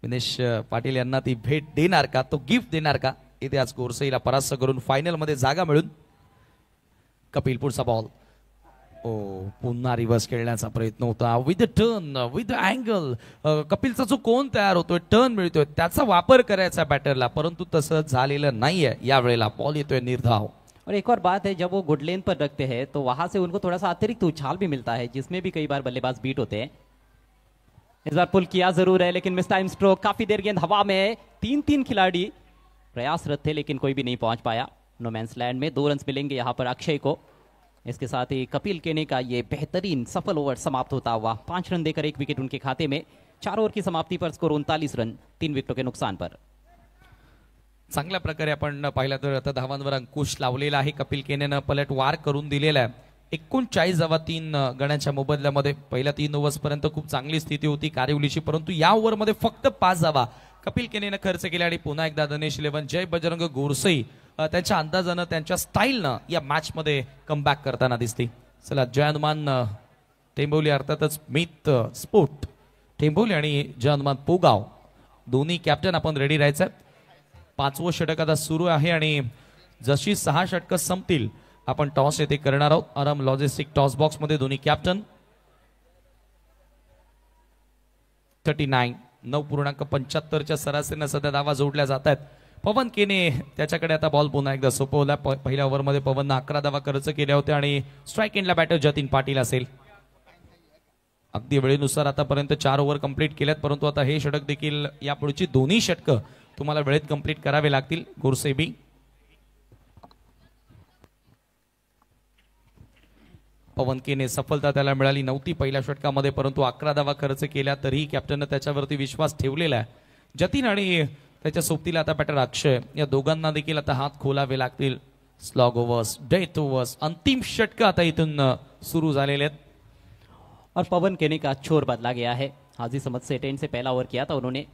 मिनेश पाटील यांना ती भेट देणार का, तो गिफ्ट देणार का? इथे आज गोरसेला परास्त करून फायनल मध्ये जागा मिळून. कपिल पुढचा बॉल, ओ पुन्हा रिव्हर्स खेळण्याचा प्रयत्न होता. With turn, with angle. कपिलचा जो कोण तयार होतोय, टर्न मिळतोय, त्याचा वापर करायचा बॅटरला, परंतु तसं झालेलं नाहीये यावेळेला. बॉल येतोय निर्धाव. और एक और बात है, जब वो गुड लेन पर रखते हैं तो वहां से उनको थोड़ा सा अतिरिक्त उछाल भी मिलता है, जिसमें भी कई बार बल्लेबाज बीट होते हैं. इस बार पुल किया जरूर है लेकिन मिस टाइम स्ट्रोक. काफी देर गेंद हवा में है. 3 खिलाड़ी प्रयासरत थे लेकिन कोई भी नहीं पहुंच पाया. नो मैंस लैंड में 2 रन मिलेंगे यहाँ पर अक्षय को. इसके साथ ही कपिल केने का ये बेहतरीन सफल ओवर समाप्त होता हुआ 5 रन देकर 1 विकेट उनके खाते में. 4 ओवर की समाप्ति पर स्कोर 39 रन 3 विकेटों के नुकसान पर. चांगल्या प्रकारे आपण पाहिलं तर आता धावांवर अंकुश लावलेला आहे. कपिल केनेनं पलटवार करून दिलेला आहे. 39 धावा 3 गण्याच्या मोबदल्यामध्ये. पहिल्या 3 ओव्हर्स पर्यंत खूप चांगली स्थिती होती कारिवलीची, परंतु या ओव्हरमध्ये फक्त 5 धावा कपिल केनेनं खर्च केल्या. आणि पुन्हा एकदा दिनेश 11 जय बजरंग गोरसे त्यांच्या अंदाजानं, त्यांच्या स्टाईलनं या मॅच मध्ये कमबॅक करताना दिसते. चला, जय हनुमान टेंबोली, अर्थातच मित स्पोर्ट टेंबोली आणि जय हनुमान पोगाव दोन्ही कॅप्टन आपण रेडी राहायचं. 5वं षटक आता सुरू आहे आणि जशी 6 षटकं संपतील आपण टॉस येथे करणार आहोत. आराम लॉजिस्टिक टॉस बॉक्स मध्ये दोन्ही कॅप्टन. 39 9.75च्या सरासरीनं सध्या धावा जोडल्या जात आहेत. पवन केने त्याच्याकडे आता बॉल पुन्हा एकदा सोपवला. पहिल्या ओव्हरमध्ये पवननं 11 धावा खर्च केल्या होत्या आणि स्ट्राईक एंडला बॅटर जतीन पाटील असेल. अगदी वेळेनुसार आतापर्यंत 4 ओव्हर कंप्लीट केल्यात, परंतु आता हे षटक देखील यापुढची दोन्ही षटकं तुम्हाला वेळेत कंप्लीट करावे लागतील. गोरसे बी पवन केने सफलता त्याला मिळाली नव्हती पहिल्या षटकामध्ये, परंतु 11 धावा खर्च केल्या तरीही कॅप्टननं त्याच्यावरती विश्वास ठेवलेला आहे. जतीन आणि त्याच्या सोबतीला आता बॅटर अक्षय, या दोघांना देखील आता हात खोलावे लागतील. स्लॉग ओव्हर्स, डेथ ओव्हर्स, अंतिम षटक आता इथून सुरू झालेले आहेत. और पवन केने का छोर बदला गया है. हाजी समझ से टेन से पहला ओवर किया था उन्होंने.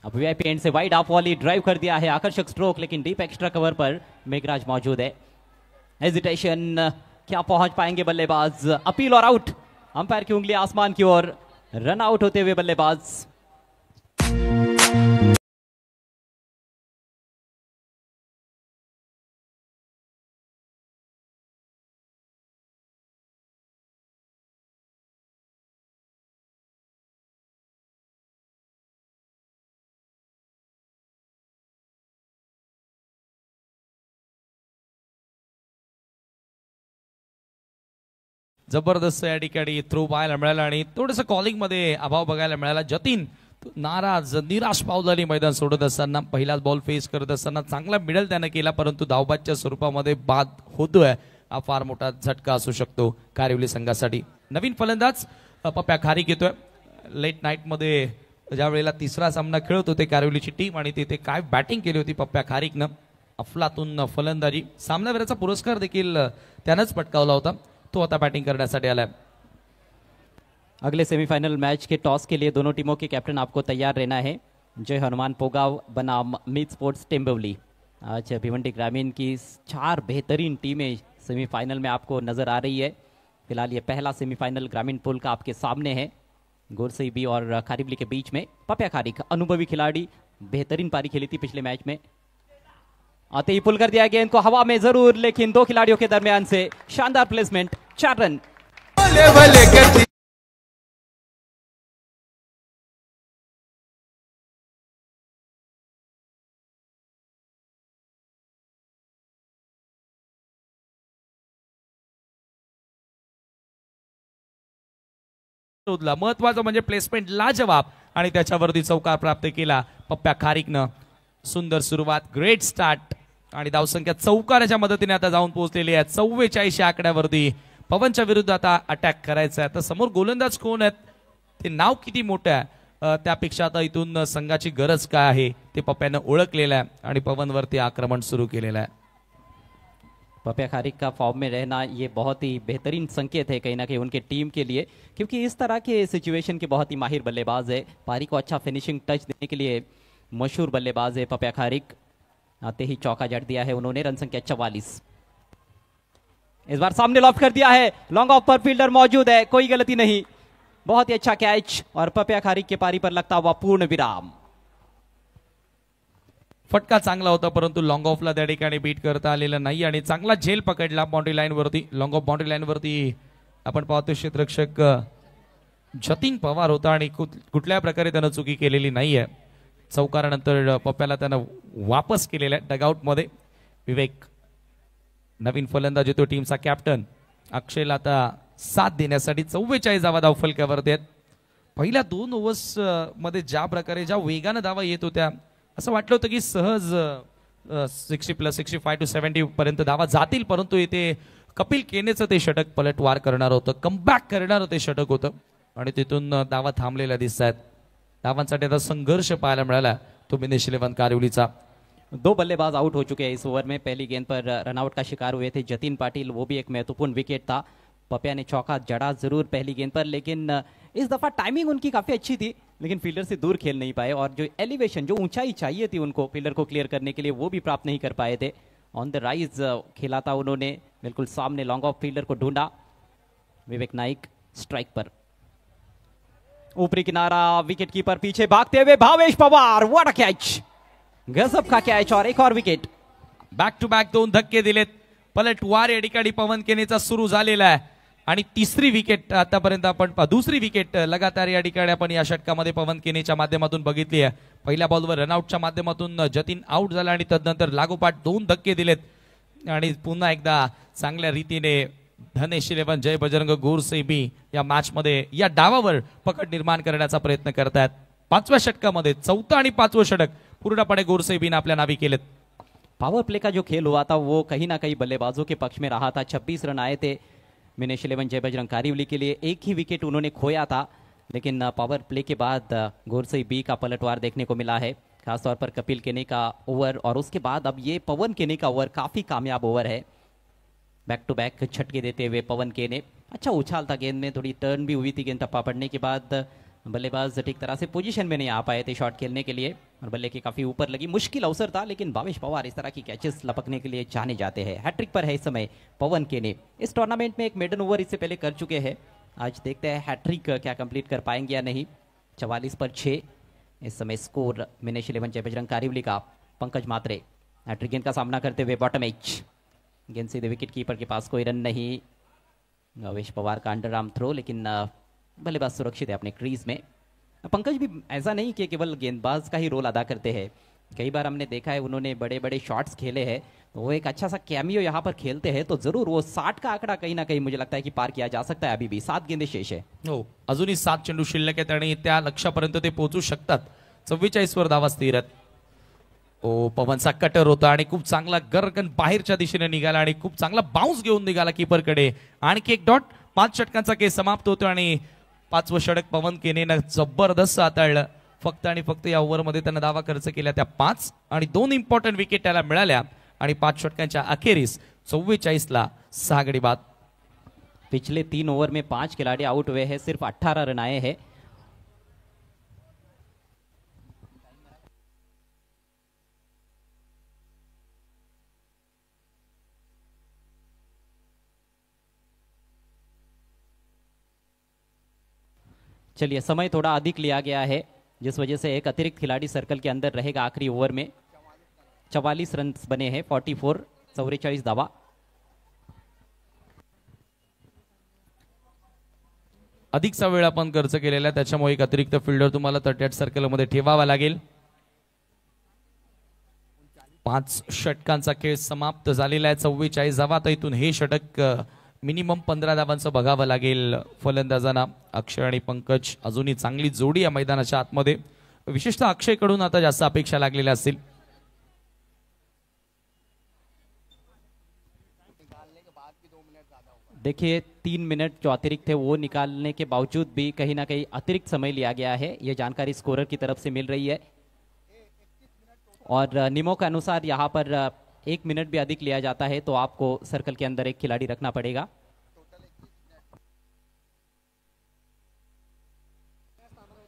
अब वीआईपी एंड से वाइड ऑफ वॉली ड्राइव कर दिया है. आकर्षक स्ट्रोक, लेकिन डीप एक्स्ट्रा कवर पर मेघराज मौजूद है. हेजिटेशन, क्या पहुंच पाएंगे बल्लेबाज? अपील और आउट। अंपायर की उंगली आसमान की ओर, रन आउट होते हुए बल्लेबाज। जबरदस्त या ठिकाणी थ्रो पाहायला मिळाला आणि थोडंसं कॉलिंग मध्ये अभाव बघायला मिळाला. जतीन नाराज निराश पावलाने मैदान सोडत असताना पहिलाच बॉल फेस करत असताना चांगला मिडल त्यानं केला, परंतु धावबादच्या स्वरूपामध्ये बाद होतोय. हा फार मोठा झटका असू शकतो कारिवली संघासाठी. नवीन फलंदाज पप्प्या खारीक येतोय. लेट नाईट मध्ये ज्या वेळेला तिसरा सामना खेळत होते कारिवलीची टीम आणि तिथे काय बॅटिंग केली होती पप्प्या खारीकनं. अफलातून फलंदाजी, सामनावीराचा पुरस्कार देखील त्यानंच पटकावला होता. तो आता बैटिंग करण्यासाठी आलाय. अगले सेमीफाइनल मैच के टॉस के लिए दोनों टीमों के कैप्टन आपको तैयार रहना है. जय हनुमान पोगाव बनाम मीत स्पोर्ट्स टेम्बवली. आज भिवंडी ग्रामीण की 4 बेहतरीन टीमें सेमीफाइनल में आपको नजर आ रही है. फिलहाल ये पहला सेमीफाइनल ग्रामीण पुल का आपके सामने है, गोरसई बी और खारिवली के बीच में. पप्या खारिक अनुभवी खिलाड़ी, बेहतरीन पारी खेली थी पिछले मैच में. आते ही पुल कर दिया गेंद को हवा में जरूर, लेकिन दो खिलाड़ियों के दरमियान से शानदार प्लेसमेंट, 4 रन. महत्वाचं म्हणजे प्लेसमेंट लाजवाब आणि त्याच्यावरती चौकार प्राप्त केला पप्प्या खारीकनं. सुंदर सुरुवात, ग्रेट स्टार्ट आणि धावसंख्या चौकाराच्या मदतीने आता जाऊन पोहोचलेली आहे 44 आकड्यावरती. पवनच्या विरुद्ध आता अटॅक करायचा आहे. तर समोर गोलंदाज कोण आहेत, ते नाव किती मोठं आहे त्यापेक्षा आता इथून संघाची गरज काय आहे ते पप्प्यानं ओळखलेलं आहे आणि पवनवरती आक्रमण सुरू केलेलं आहे. पप्या खारिक का फॉर्म में रहना ये बहुत ही बेहतरीन संकेत है कहीं ना कहीं उनके टीम के लिए, क्योंकि इस तरह के सिचुएशन के बहुत ही माहिर बल्लेबाज है. पारी को अच्छा फिनिशिंग टच देने के लिए मशहूर बल्लेबाज है पप्या खारिक. आते ही चौका जड़ दिया है उन्होंने, रन संख्या 44. इस बार सामने लॉफ कर दिया है, लॉन्ग ऑफ पर फील्डर मौजूद है, कोई गलती नहीं. बहुत ही अच्छा कैच और पप्या खारिक के पारी पर लगता हुआ पूर्ण विराम. फटका चांगला होता, परंतु लॉंग ऑफला त्या ठिकाणी बीट करता आलेला नाही आणि चांगला झेल पकडला बाउंड्री लाईन वरती. लॉंग ऑफ बाउंड्री लाईन वरती आपण पाहतो क्षेत्ररक्षक जतीन पवार होता आणि कुठल्या प्रकारे त्यानं चुकी केलेली नाहीये. चौकारानंतर पप्प्याला त्यानं वापस केलेल्या डगआउट मध्ये. विवेक नवीन फलंदाज येतो, टीमचा कॅप्टन. अक्षयला आता साथ देण्यासाठी 44 धावा धावफलकावरती आहेत. पहिल्या 2 ओव्हर्स मध्ये ज्या प्रकारे ज्या वेगाने धावा येत होत्या असं वाटलं होतं की सहज 60+65 to 70 पर्यंत धावा जातील, परंतु इथे कपिल केनेचं ते षटक पलटवार करणार होतं, कमबॅक करणारं ते षटक होतं आणि तिथून धावा थांबलेल्या दिसत आहेत. धावांसाठी आता संघर्ष पाहायला मिळाला तो विनेश 11 कारिवलीचा. 2 बल्लेबाज आउट हो चुके हैं इस ओवर में. पहली गेंद पर रनआउट का शिकार हुए थे जतीन पाटिल, वो भी एक महत्वपूर्ण विकेट था. पप्या ने चौका जड़ा जरूर पहली गेंद पर, लेकिन इस दफा टाइमिंग उनकी काफी अच्छी थी, लेकिन फील्डर से दूर खेल नहीं पाए और जो एलिवेशन, जो ऊंचाई चाहिए थी उनको फील्डर को क्लियर करने के लिए, वो भी प्राप्त नहीं कर पाए थे. ऑन द राइज खेला था उन्होंने, बिल्कुल सामने लॉन्ग ऑफ फील्डर को ढूंढा. विवेक नाइक स्ट्राइक पर, ऊपरी किनारा, विकेट कीपर पीछे भागते हुए Bhavesh Pawar. What a catch, गजब का कैच और एक और विकेट. बॅक टू बॅक 2 धक्के दिलेत. पलटवार या ठिकाणी पवन केनेचा सुरू झालेला आहे आणि तिसरी विकेट आतापर्यंत आपण दुसरी विकेट लगातार या ठिकाणी आपण या षटकामध्ये पवन केनेच्या माध्यमातून बघितली आहे. पहिल्या बॉलवर रनआउटच्या माध्यमातून जतीन आउट झाला आणि तदनंतर लागोपाठ 2 धक्के दिलेत आणि पुन्हा एकदा चांगल्या रीतीने धनेश 11 जय बजरंग गोरसे बी या मॅच मध्ये या डावावर पकड निर्माण करण्याचा प्रयत्न करतात. 5व्या षटकामध्ये 4थं आणि 5वं षटक पूर्णपणे गोरसे बीने आपल्या नावी केलेत. पावर प्ले का जो खेल हुआ था वो कहीं ना कहीं बल्लेबाजों के पक्ष में रहा था. 26 रन आए थे विनेश 11 जय बजरंग कारिवली के लिए. एक ही विकेट उन्होंने खोया था, लेकिन पावर प्ले के बाद गोरसई बी का पलटवार देखने को मिला है, खासतौर पर कपिल केने का ओवर और उसके बाद अब ये पवन केने का ओवर काफी कामयाब ओवर है. बैक टू बैक छटके देते हुए पवन केने, अच्छा उछाल था गेंद में, थोड़ी टर्न भी हुई थी गेंद टप्पा पड़ने के बाद. बल्लेबाज ठीक तरह से पोजीशन में नहीं आ पाए थे शॉट खेलने के लिए. और बल्ले की काफी ऊपर लगी, मुश्किल अवसर था, लेकिन भावेश पवार इस तरह की कैचेस लपकने के लिए जाने जाते हैं। हैट्रिक पर है इस समय पवन केने। इस टूर्नामेंट में एक मेडन ओवर इससे पहले कर चुके हैं। आज देखते हैं हैट्रिक क्या कंप्लीट कर पाएंगे या नहीं। 44 पर 6 इस समय स्कोर मिनेश 11 जय बजरंग कारिवली का। पंकज मात्रे हैट्रिक गेंद का सामना करते हुए बॉटम एज, गेंद सीधे विकेट कीपर के पास, कोई रन नहीं। भावेश पवार का अंडर आर्म थ्रो, लेकिन बल्लेबाज सुरक्षित है अपने क्रीज में। पंकज भी ऐसा नहीं कि केवल गेंदबाज का ही रोल अदा करते हैं, कई बार हमने देखा है उन्होंने बड़े बड़े शॉट्स खेले हैं, तो वो एक अच्छा सा कैमियो यहाँ पर खेलते हैं, तो जरूर वो 60 का आंकड़ा कहीं ना कहीं मुझे लगता है कि पार किया जा सकता है। अभी भी 7 गेंदे शेष है। हो, अजूनही 7 चेंडू शिल्लक आहेत आणि त्या लक्ष्यापर्यंत ते पोहोचू शकतात। 44 वर धावा स्थिर आहेत। ओ, पवनचा कटर होता आणि खूप चांगला गरगन बाहेरच्या दिशेने निघाला आणि खूप चांगला बाउन्स घेऊन निघाला कीपरकडे। आणखी एक डॉट, 5 षटकांचा केस समाप्त होतो आणि 5वं षटक पवन केनेनं जबरदस्त हाताळलं। फक्त आणि फक्त या ओव्हरमध्ये त्यानं धावा खर्च केल्या त्या 5 आणि 2 इम्पॉर्टंट विकेट त्याला मिळाल्या आणि 5 षटकांच्या अखेरीस 44 ला 6 गडी बाद। पिछले 3 ओवर में 5 खिलाड़ी आउट हुए हैं, सिर्फ 18 रन आए हैं। चलिए, समय थोड़ा अधिक लिया गया है, जिस वजह से एक अतिरिक्त खिलाड़ी सर्कल के अंदर रहेगा आखिरी ओवर में। 44 रन बने हैं, 44 44 धावा। अधिकचा वेळ आपण खर्च केलेला आहे, त्याच्यामुळे एक अतिरिक्त फिल्डर तुम्हाला 38 सर्कलमध्ये ठेवावा लागेल। 5 षटकांचा खेळ समाप्त झालेला आहे। 44 धावा, तर इथून हे षटक मिनिमम 15 धावांचं बघावं लागेल फलंदाजांना। अक्षय आणि पंकज अजूनही चांगली जोडी या मैदानाच्या आतमध्ये, विशेषतः अक्षयकडून आता जास्त अपेक्षा लागलेल्या असतील। देखिए 3 मिनट जो अतिरिक्त थे वो निकालने के बावजूद भी कहीं ना कहीं अतिरिक्त समय लिया गया है, ये जानकारी स्कोरर की तरफ से मिल रही है। और नियमों के अनुसार यहाँ पर 1 मिनट भी अधिक लिया जाता है तो आपको सर्कल के अंदर एक खिलाड़ी रखना पड़ेगा।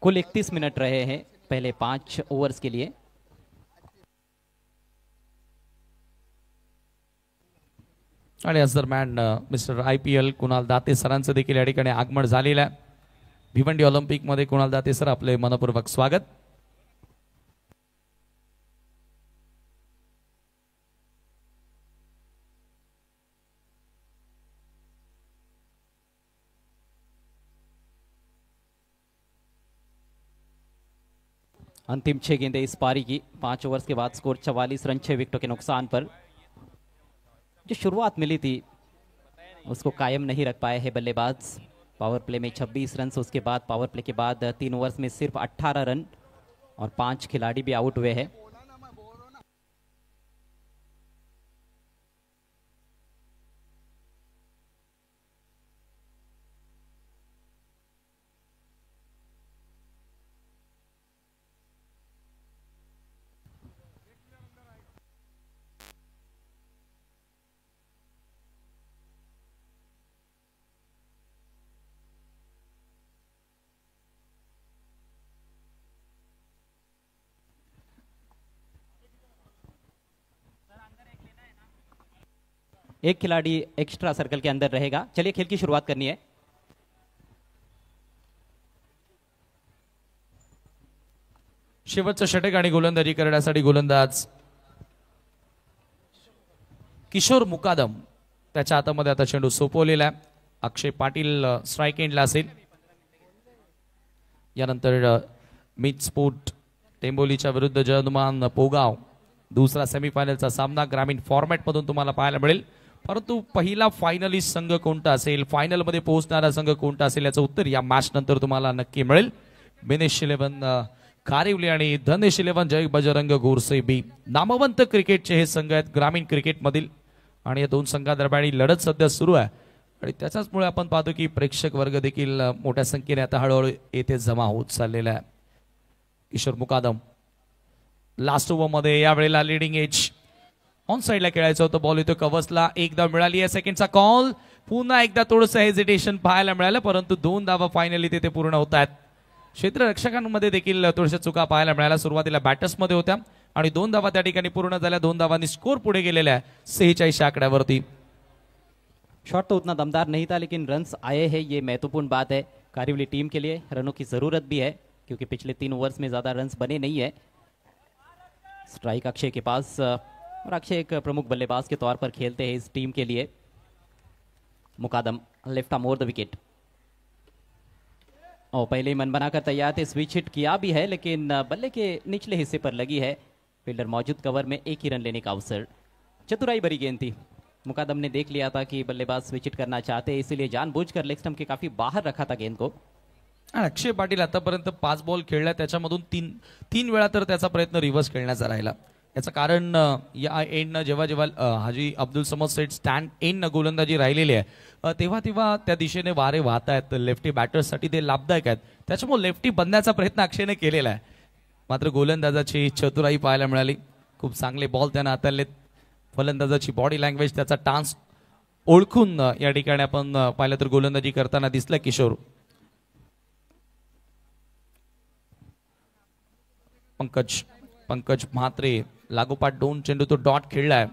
कुल 31 मिनट रहे हैं पहले 5 ओवर्स के लिए। आणि याच दरम्यान मिस्टर IPL कुणाल दाते सरांचं देखील या ठिकाणी आगमन झालेलं आहे। भिवंडी ऑलिम्पिक मध्ये कुणाल दाते सर, आपले मनपूर्वक स्वागत। अंतिम 6 गेंदें इस पारी की। 5 ओवर्स के बाद स्कोर 44 रन 6 विकेटों के नुकसान पर। जो शुरुआत मिली थी उसको कायम नहीं रख पाए हैं बल्लेबाज। पावर प्ले में 26 रन, उसके बाद पावर प्ले के बाद 3 ओवर्स में सिर्फ 18 रन और 5 खिलाड़ी भी आउट हुए हैं। एक खिलाड़ी एक्स्ट्रा सर्कल के अंदर रहेगा। चलिए खेल की शुरुआत करनी है। शेवटचं षटक आणि गोलंदाजी करण्यासाठी गोलंदाज किशोर मुकादम, त्याच्या हातामध्ये आता चेंडू सोपवलेला आहे। अक्षय पाटील स्ट्राइक एंडला असेल। यानंतर मिड स्पोर्ट टेंबोलीच्या विरुद्ध जयनुमान पोगाव, दुसरा सेमीफायनलचा सामना ग्रामीण फॉर्मॅट मधून तुम्हाला पाहायला मिळेल। परंतु पहिला फायनलिस्ट संघ कोणता असेल, फायनल मध्ये पोहोचणारा संघ कोणता असेल, याचं उत्तर या मॅच नंतर तुम्हाला नक्की मिळेल। मिनेश 11 कारिवली आणि धनेश 11 जय बजरंग गोरसे बी, नामवंत क्रिकेटचे हे संघ आहेत ग्रामीण क्रिकेट मधील, आणि या दोन संघादरम्यान लढत सध्या सुरू आहे। आणि त्याच्याचमुळे आपण पाहतो की प्रेक्षक वर्ग देखील मोठ्या संख्येने आता हळूहळू येथे जमा होत चाललेला आहे। किशोर मुकादम लास्ट ओव्हर मध्ये यावेळेला लीडिंग एज ऑन साइडला खेळायचं होतं। बॉल येतो कव्हर्सला, एकदा मिळाली आहे सेकंडचा कॉल, पुन्हा एकदा थोडंसं हेजिटेशन पाहायला मिळालं, परंतु 2 धावा फायनली तिथे पूर्ण होत आहेत। क्षेत्ररक्षकांमध्ये देखील थोड्याशा चुका पाहायला मिळाल्या. सुरुवातीला बॅटर्समध्ये होत्या आणि 2 धावा त्या ठिकाणी पूर्ण झाल्या. 2 धावांनी स्कोर पुढे गेलेल्या आहे 46 आकड्यावरती. शॉट तो उतना दमदार नहीं था लेकिन रन्स आए हैं, ये महत्वपूर्ण बात है. कारिवली टीम के लिए रनों की ज़रूरत भी है क्योंकि पिछले 3 ओवर्स में ज़्यादा रन्स बने नहीं है. स्ट्राइक अक्षय के पास और अक्षय एक प्रमुख बल्लेबाज के तौर पर खेलते हैं इस टीम के लिए. Mukadam left arm over the wicket और पहले ही मन बनाकर तैयार थे. स्विच हिट किया भी है लेकिन बल्ले के निचले हिस्से पर लगी है. फील्डर मौजूद कवर में 1 ही रन लेने का अवसर. चतुराई भरी गेंद थी. मुकादम ने देख लिया था कि बल्लेबाज स्विच हिट करना चाहते हैं, इसलिए जानबूझकर लेग स्टंप के काफी बाहर रखा था गेंद को. आणि अक्षय पाटील आतापर्यंत 5 बॉल खेळल्या, त्याच्यामधून तीन वेळा तर त्याचा प्रयत्न रिव्हर्स खेळण्याचा राहिला. याचं कारण या एंडनं जेव्हा हाजी अब्दुल समद सेट स्टँड एंडनं गोलंदाजी राहिलेली आहे तेव्हा त्या दिशेने वारे वाहत आहेत. लेफ्टी बॅटर्ससाठी ते लाभदायक आहेत. त्याच्यामुळे लेफ्टी बनण्याचा प्रयत्न अक्षयने केलेला आहे. मात्र गोलंदाजाची चतुराई पाहायला मिळाली. खूप चांगले बॉल त्यानं हाताळलेत. फलंदाजाची बॉडी लँग्वेज, त्याचा टान्स ओळखून या ठिकाणी आपण पाहिलं तर गोलंदाजी करताना दिसला किशोर. पंकज म्हात्रे लागोपाठ 2 चेंडू तो डॉट खेळलाय.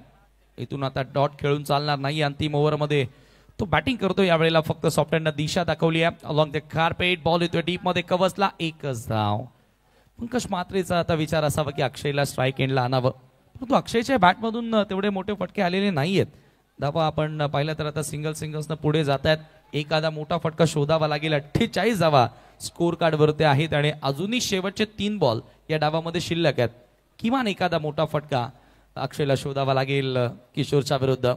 इथून आता डॉट खेळून चालणार नाही. अंतिम ओव्हरमध्ये तो बॅटिंग करतो. यावेळेला फक्त सॉफ्ट हँडनं दिशा दाखवली आहे. अलॉंग द कार्पेट बॉल येतोय डीप मध्ये, कवचला 1च धाव. पंकज म्हात्रेचा आता विचार असावा की अक्षयला स्ट्राईक एंडला आणावं, परंतु अक्षयच्या बॅटमधून तेवढे मोठे फटके आलेले नाहीयेत. धावा आपण पाहिलं तर आता सिंगल्सनं पुढे जात आहेत. एखादा मोठा फटका शोधावा लागेल. 48 धावा स्कोर कार्ड वरती आहेत आणि अजूनही शेवटचे 3 बॉल या डावामध्ये शिल्लक आहेत. किमान एखादा मोठा फटका अक्षयला शोधावा लागेल किशोरच्या विरुद्ध.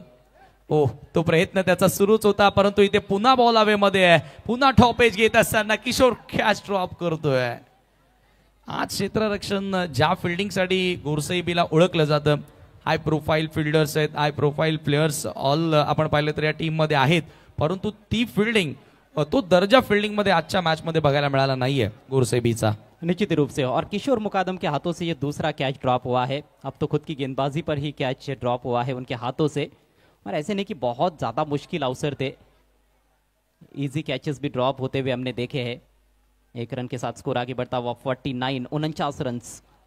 तो प्रयत्न त्याचा सुरूच होता, परंतु इथे पुन्हा बॉल हवेमध्ये आहे. पुन्हा टॉप एज घेत असताना किशोर कॅच ड्रॉप करतोय. आज क्षेत्ररक्षण ज्या फिल्डिंगसाठी गोरसईबीला ओळखलं जातं, हाय प्रोफाईल फिल्डर्स आहेत, हाय प्रोफाईल प्लेयर्स ऑल आपण पाहिलं तर या टीम मध्ये आहेत, परंतु ती फिल्डिंग तो दर्जा फील्डिंग मध्ये आजच्या मैच मध्ये बघायला मिळाला नाहीये गोरसेबीचा. निश्चित रूप से. और किशोर मुकादम के हाथों से ये दूसरा कैच ड्रॉप हुआ है. अब तो खुद की गेंदबाजी पर ही कैच ड्रॉप हुआ है उनके हाथों से. और ऐसे नहीं कि बहुत ज्यादा मुश्किल अवसर थे, इजी कैचेस भी ड्रॉप होते हुए हमने देखे हैं. 1 रन के साथ स्कोर आगे बढ़ता हुआ 49 रन.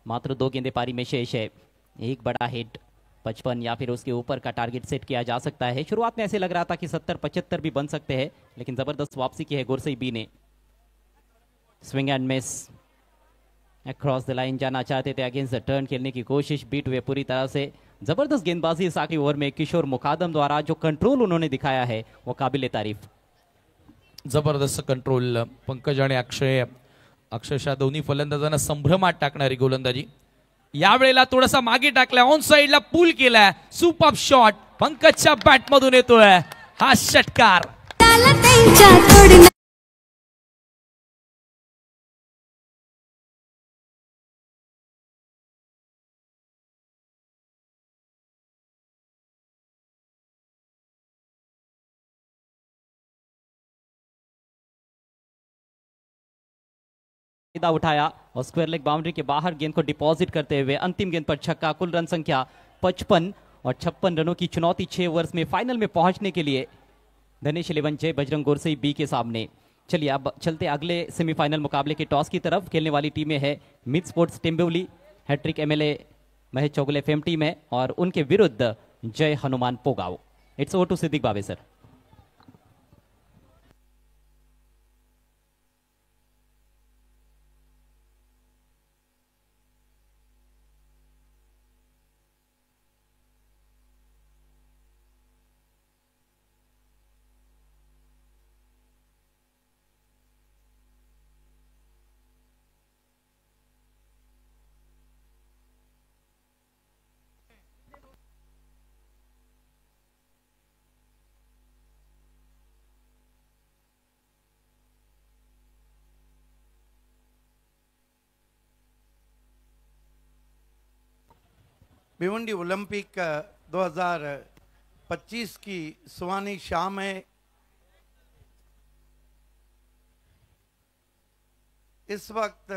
मात्र 2 गेंदे पारी में शेष है. एक बड़ा हिट 55 या फिर उसके ऊपर का टारगेट सेट किया जा सकता है. शुरुआत में ऐसे लग रहा था कि 70-75 भी बन सकते हैं, लेकिन जबरदस्त वापसी की है गोरसई बी ने. Swing and miss. Across the line जाना चाहते थे, अगेंस्ट द टर्न खेलने की कोशिश, बीट हुए पूरी तरह से. जबरदस्त गेंदबाजी इस आखिरी ओवर में किशोर मुकादम द्वारा. जो कंट्रोल उन्होंने दिखाया है वो काबिल तारीफ. जबरदस्त कंट्रोल. पंकज आणि अक्षरशः दोन्ही फलंदाजांना संभ्रमात टाकणारी गोलंदाजी. यावेळेला थोडासा मागे टाकलाय, ऑन साइडला पूल केलाय. सुपर शॉट पंकजच्या बॅट मधून येतोय हा षटकार. उठाया और स्क्वायर लेग बाउंड्री के बाहर गेंद को डिपॉजिट करते हुए अंतिम गेंद पर छक्का. कुल रन संख्या 55 और 56 रनों की चुनौती 6 ओवर्स में फाइनल में पहुंचने के लिए धनेश 11 जय बजरंग गोरसई बी के सामने. चलिए अब चलते अगले सेमीफाइनल मुकाबले के टॉस की तरफ. खेलने वाली टीमें है Mid Sports Timboli, hattrick MLA Mahesh Chougule fame team है और उनके विरुद्ध Jai Hanuman Pogaon. It's over to Siddique Babe sir. Bhiwandi Olympic 2025 की सुहानी शाम है. इस वक्त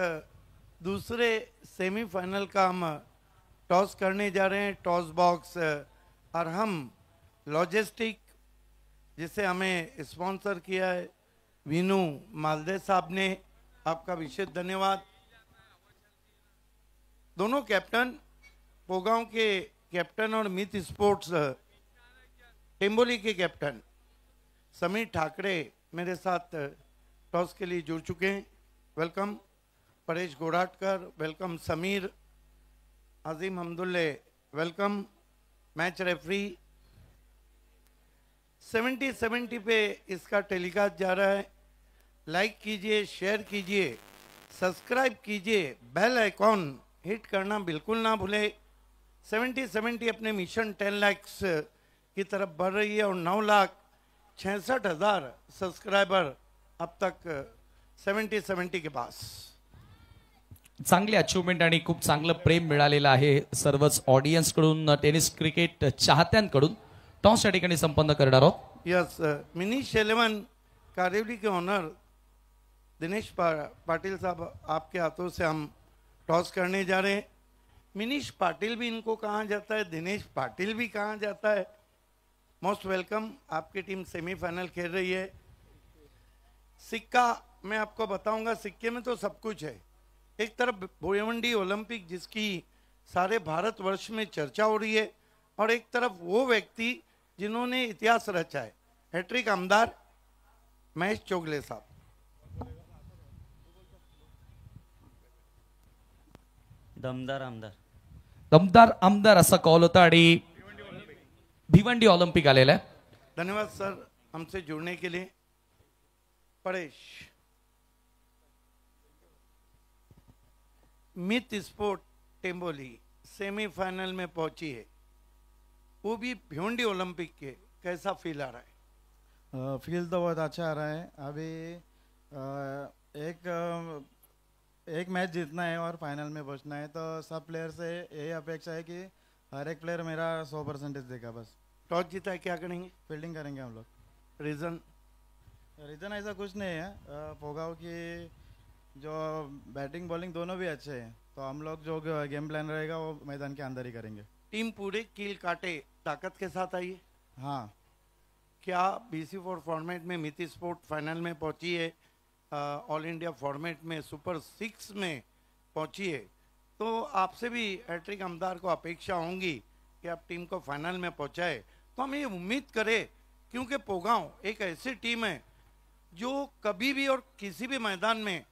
दूसरे सेमीफाइनल का हम टॉस करने जा रहे हैं. टॉस बॉक्स और हम लॉजिस्टिक जिसे हमें स्पॉन्सर किया है वीनू मालदे साहब ने, आपका विशेष धन्यवाद। दोनों कैप्टन, पोगांव के कैप्टन और मित स्पोर्ट्स टेम्बोली के कैप्टन समीर ठाकरे मेरे साथ टॉस के लिए जुड़ चुके हैं। वेलकम परेश गोराटकर, वेलकम समीर, अजीम हमदुल्ले वेलकम। मैच रेफरी 70 पे इसका टेलीकास्ट जा रहा है। लाइक कीजिए, शेयर कीजिए, सब्सक्राइब कीजिए, बेल आइकॉन हिट करना बिल्कुल ना भूले। 70 अपने मिशन 10 लाख की तरफ बढ़ रही है और 9,66,000 सब्सक्राइबर अब तक 70 के पास। चांगली अचीवमेंट आणि खूप चांगलं प्रेम मिळालेलं आहे सर्वच ऑडियन्स कडून, टेनिस क्रिकेट चाहत्यांकडून। टॉस या ठिकाणी संपन्न करणार आहोत। यस, मिनीश 11 कारेवली के ऑनर दिनेश पाटिल साहब, आपके हाथों से हम टॉस करने जा रहे हैं। मिनीश पाटिल भी इनको कहा जाता है, दिनेश पाटिल भी कहा जाता है। मोस्ट वेलकम, आपकी टीम सेमीफाइनल खेल रही है। सिक्का मैं आपको बताऊंगा, सिक्के में तो सब कुछ है। एक तरफ भोयवंडी ओलंपिक जिसकी सारे भारतवर्ष में चर्चा हो रही है, और एक तरफ वो व्यक्ति जिन्होंने इतिहास रचा है, हैट्रिक आमदार महेश चोगले साहब। दमदार आमदार दमदार आमदार असा कॉल होता आणि भिवंडी ऑलिम्पिक आलेला आहे। धन्यवाद सर हमसे जुड़ने के लिए। परेश, मित स्पोर्ट टेम्बोली सेमीफाइनल में पहुंची है, वो भी भिवंडी ओलंपिक के, कैसा फील आ रहा है? फील तो बहुत अच्छा आ रहा है। अभी एक मैच जीतना है और फाइनल में पहुंचना है, तो सब प्लेयर से यही अपेक्षा है कि हर एक प्लेयर मेरा 100% देगा। बस टॉस जीता है, क्या करेंगे? फील्डिंग करेंगे हम लोग। रीजन? रीज़न ऐसा कुछ नहीं है। पोगाव की जो बैटिंग बॉलिंग दोनों भी अच्छे हैं, तो हम लोग जो गेम प्लान रहेगा वो मैदान के अंदर ही करेंगे। टीम पूरे कील काटे ताकत के साथ आई है। हाँ, क्या BC4 फॉर्मेट में मिति स्पोर्ट फाइनल में पहुंची है, ऑल इंडिया फॉर्मेट में सुपर 6 में पहुंची है, तो आपसे भी हैट्रिक आमदार को अपेक्षा होंगी कि आप टीम को फाइनल में पहुंचाए। तो हम ये उम्मीद करें, क्योंकि पोगांव एक ऐसी टीम है जो कभी भी और किसी भी मैदान में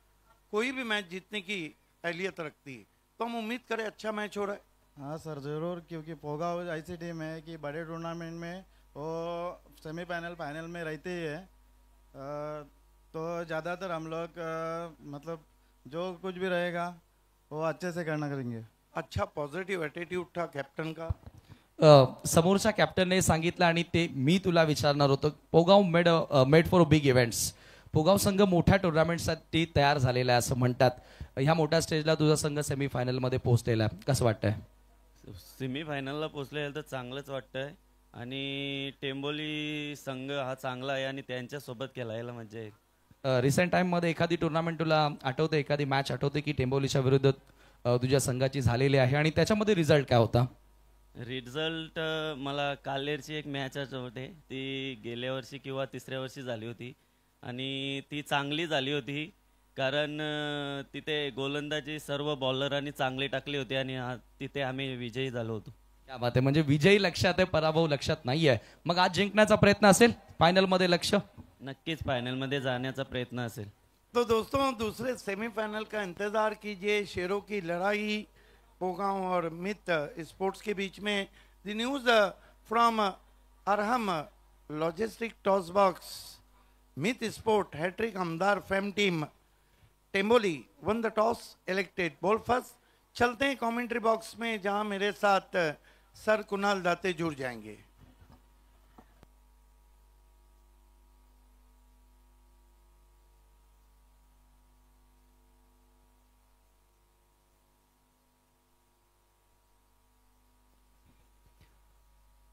कोई भी मैच जीतने की अहलियत रखती है, तो हम उम्मीद करें अच्छा मैच हो रहा है। हाँ सर ज़रूर, क्योंकि पोगाव ऐसी टीम है कि बड़े टूर्नामेंट में वो सेमीफाइनल फाइनल में रहते ही है। तो ज़्यादातर हम लोग मतलब जो कुछ भी रहेगा वो अच्छे से करना करेंगे। अच्छा पॉझिटिव्ह ॲटिट्यूड था कॅप्टन का? समोरच्या कॅप्टनने सांगितलं आणि ते मी तुला विचारणार होतो। Pogaon made for big events. Pogaon संघ मोठ्या टुर्नामेंटसाठी तयार झालेला आहे असं म्हणतात। ह्या मोठ्या स्टेजला तुझा संघ सेमीफायनल मध्ये पोहोचलेला आहे, कसं वाटतंय? सेमीफायनलला पोचले तर चांगलंच वाटतंय आणि टेम्बोली संघ हा चांगला आहे आणि त्यांच्यासोबत खेळायला मजा येईल। रिसेंट टाइम मध्ये एखादी टुर्नामेंट तुला आठवते, एखादी मॅच आठवते की टेम्बोलीच्या विरुद्ध तुझ्या संघाची झालेली आहे आणि त्याच्यामध्ये रिझल्ट काय होता? रिझल्ट मला कालेरची एक मॅच आठवते, ती गेल्या वर्षी किंवा तिसऱ्या वर्षी झाली होती आणि ती चांगली झाली होती कारण तिथे गोलंदाजी सर्व बॉलरांनी चांगले टाकले होते आणि तिथे आम्ही विजयी झालो होतो। क्या बात आहे, म्हणजे विजयी लक्षात आहे, पराभव लक्षात नाहीये। मग आज जिंकण्याचा प्रयत्न असेल, फायनल मध्ये लक्ष? नक्कीच फायनल मध्ये जाण्याचा प्रयत्न असेल। तो दोस्तों दूसरे सेमीफाइनल का इंतजार कीजिए। शेरों की लड़ाई पोगांव और मित स्पोर्ट्स के बीच में। The news from Arham logistic toss box, Mid Sport hattrick आमदार fame team Temboli won the toss, elected ball first. चलते हैं कमेंट्री बॉक्स में, जहां मेरे साथ सर कुणाल दाते जुड़ जाएंगे।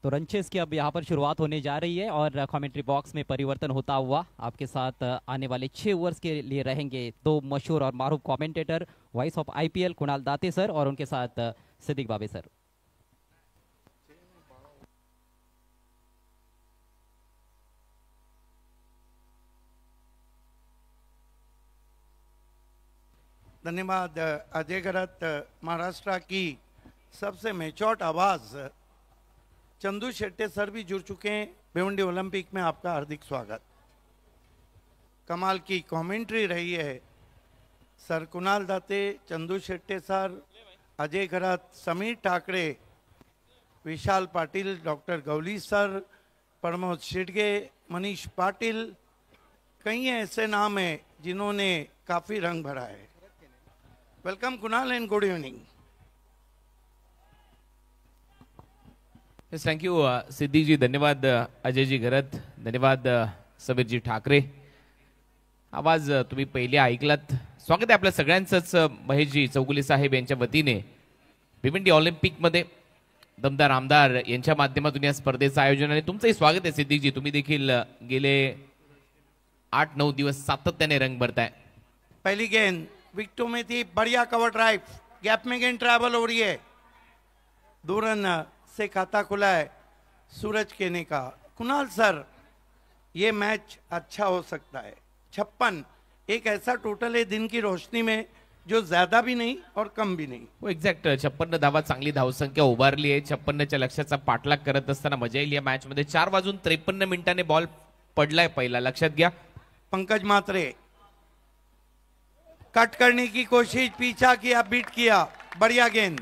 तो रनचेस की अब यहाँ पर शुरुआत होने जा रही है और कमेंट्री बॉक्स में परिवर्तन होता हुआ आपके साथ आने वाले 6 ओवर्स के लिए रहेंगे दो मशहूर और मारूफ commentator, voice of IPL Kunal Date sir और उनके साथ सिद्दीक बाबे सर। धन्यवाद अजय गरत। महाराष्ट्र की सबसे मेचोर्ड आवाज चंदू शेट्टी सर भी जुड़ चुके हैं। भिवंडी ओलंपिक में आपका हार्दिक स्वागत। कमाल की कमेंट्री रही है sir Kunal Date, Chandu Shetty sir, Ajay Garat, Sameer Thackeray, Vishal Patil, doctor Gauli sir, Pramod Shidge, Manish Patil, कई ऐसे नाम हैं जिन्होंने काफी रंग भरा है। Welcome Kunal and good evening. Thank you Siddique ji, धन्यवाद अजय जी गरत, धन्यवाद समीर जी ठाकरे। आवाज तुम्ही पहिले ऐकलात। स्वागत आहे आपल्या सगळ्यांचंच महेशजी चौगुले साहेब यांच्या वतीने भिवंडी ऑलिम्पिक मध्ये दमदार आमदार यांच्या माध्यमातून या स्पर्धेचं आयोजन आणि तुमचंही स्वागत आहे सिद्दीक जी। तुम्ही देखील गेले 8-9 दिवस सातत्याने रंग भरताय। पहली गेंद विकेटों में थी, बढ़िया कवर ड्राइव, गैप में गेंद ट्रैवल हो रही है, 2 रन से खाता खुला है सूरज केने का। कुणाल सर, ये मैच अच्छा हो सकता है। 56 एक ऐसा टोटल है दिन की रोशनी में जो ज्यादा भी नहीं और कम भी नहीं। हो एक्झॅक्ट 56 धावा, चांगली धावसंख्या उभारली आहे। 56च्या लक्ष्याचा पाठलाग करत असताना मजा येईल या मॅच मध्ये। 4:53 बॉल पडलाय पहिला, लक्षात घ्या। पंकज मात्रे कट करने की कोशिश, पीछा किया, बीट किया, बढ़िया गेंद।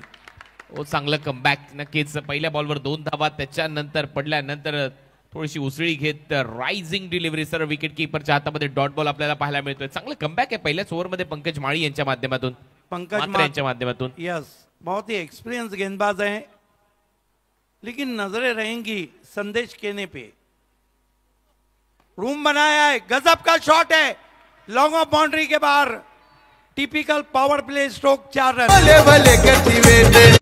ओ चांगलं कमबॅक नक्कीच। पहिल्या बॉलवर 2 धावा, त्याच्यानंतर पडल्यानंतर थोडीशी उसळी घेत रायझिंग डिलिव्हरी सर विकेट कीपरच्या हातामध्ये डॉट बॉल आपल्याला पाहायला मिळतोय। चांगलं कमबॅक आहे पहिल्याच ओव्हरमध्ये पंकज माळी यांच्या माध्यमातून, मात्रे यांच्या माध्यमातून। यस, बहुत ही एक्सपीरियंस गेंदबाज हैं, लेकिन नजरें रहेंगी संदेश केने पे। रूम बनाया है, गजब का शॉट है, लॉन्ग ऑफ बाउंड्री के बाहर, typical power play stroke, 4 run.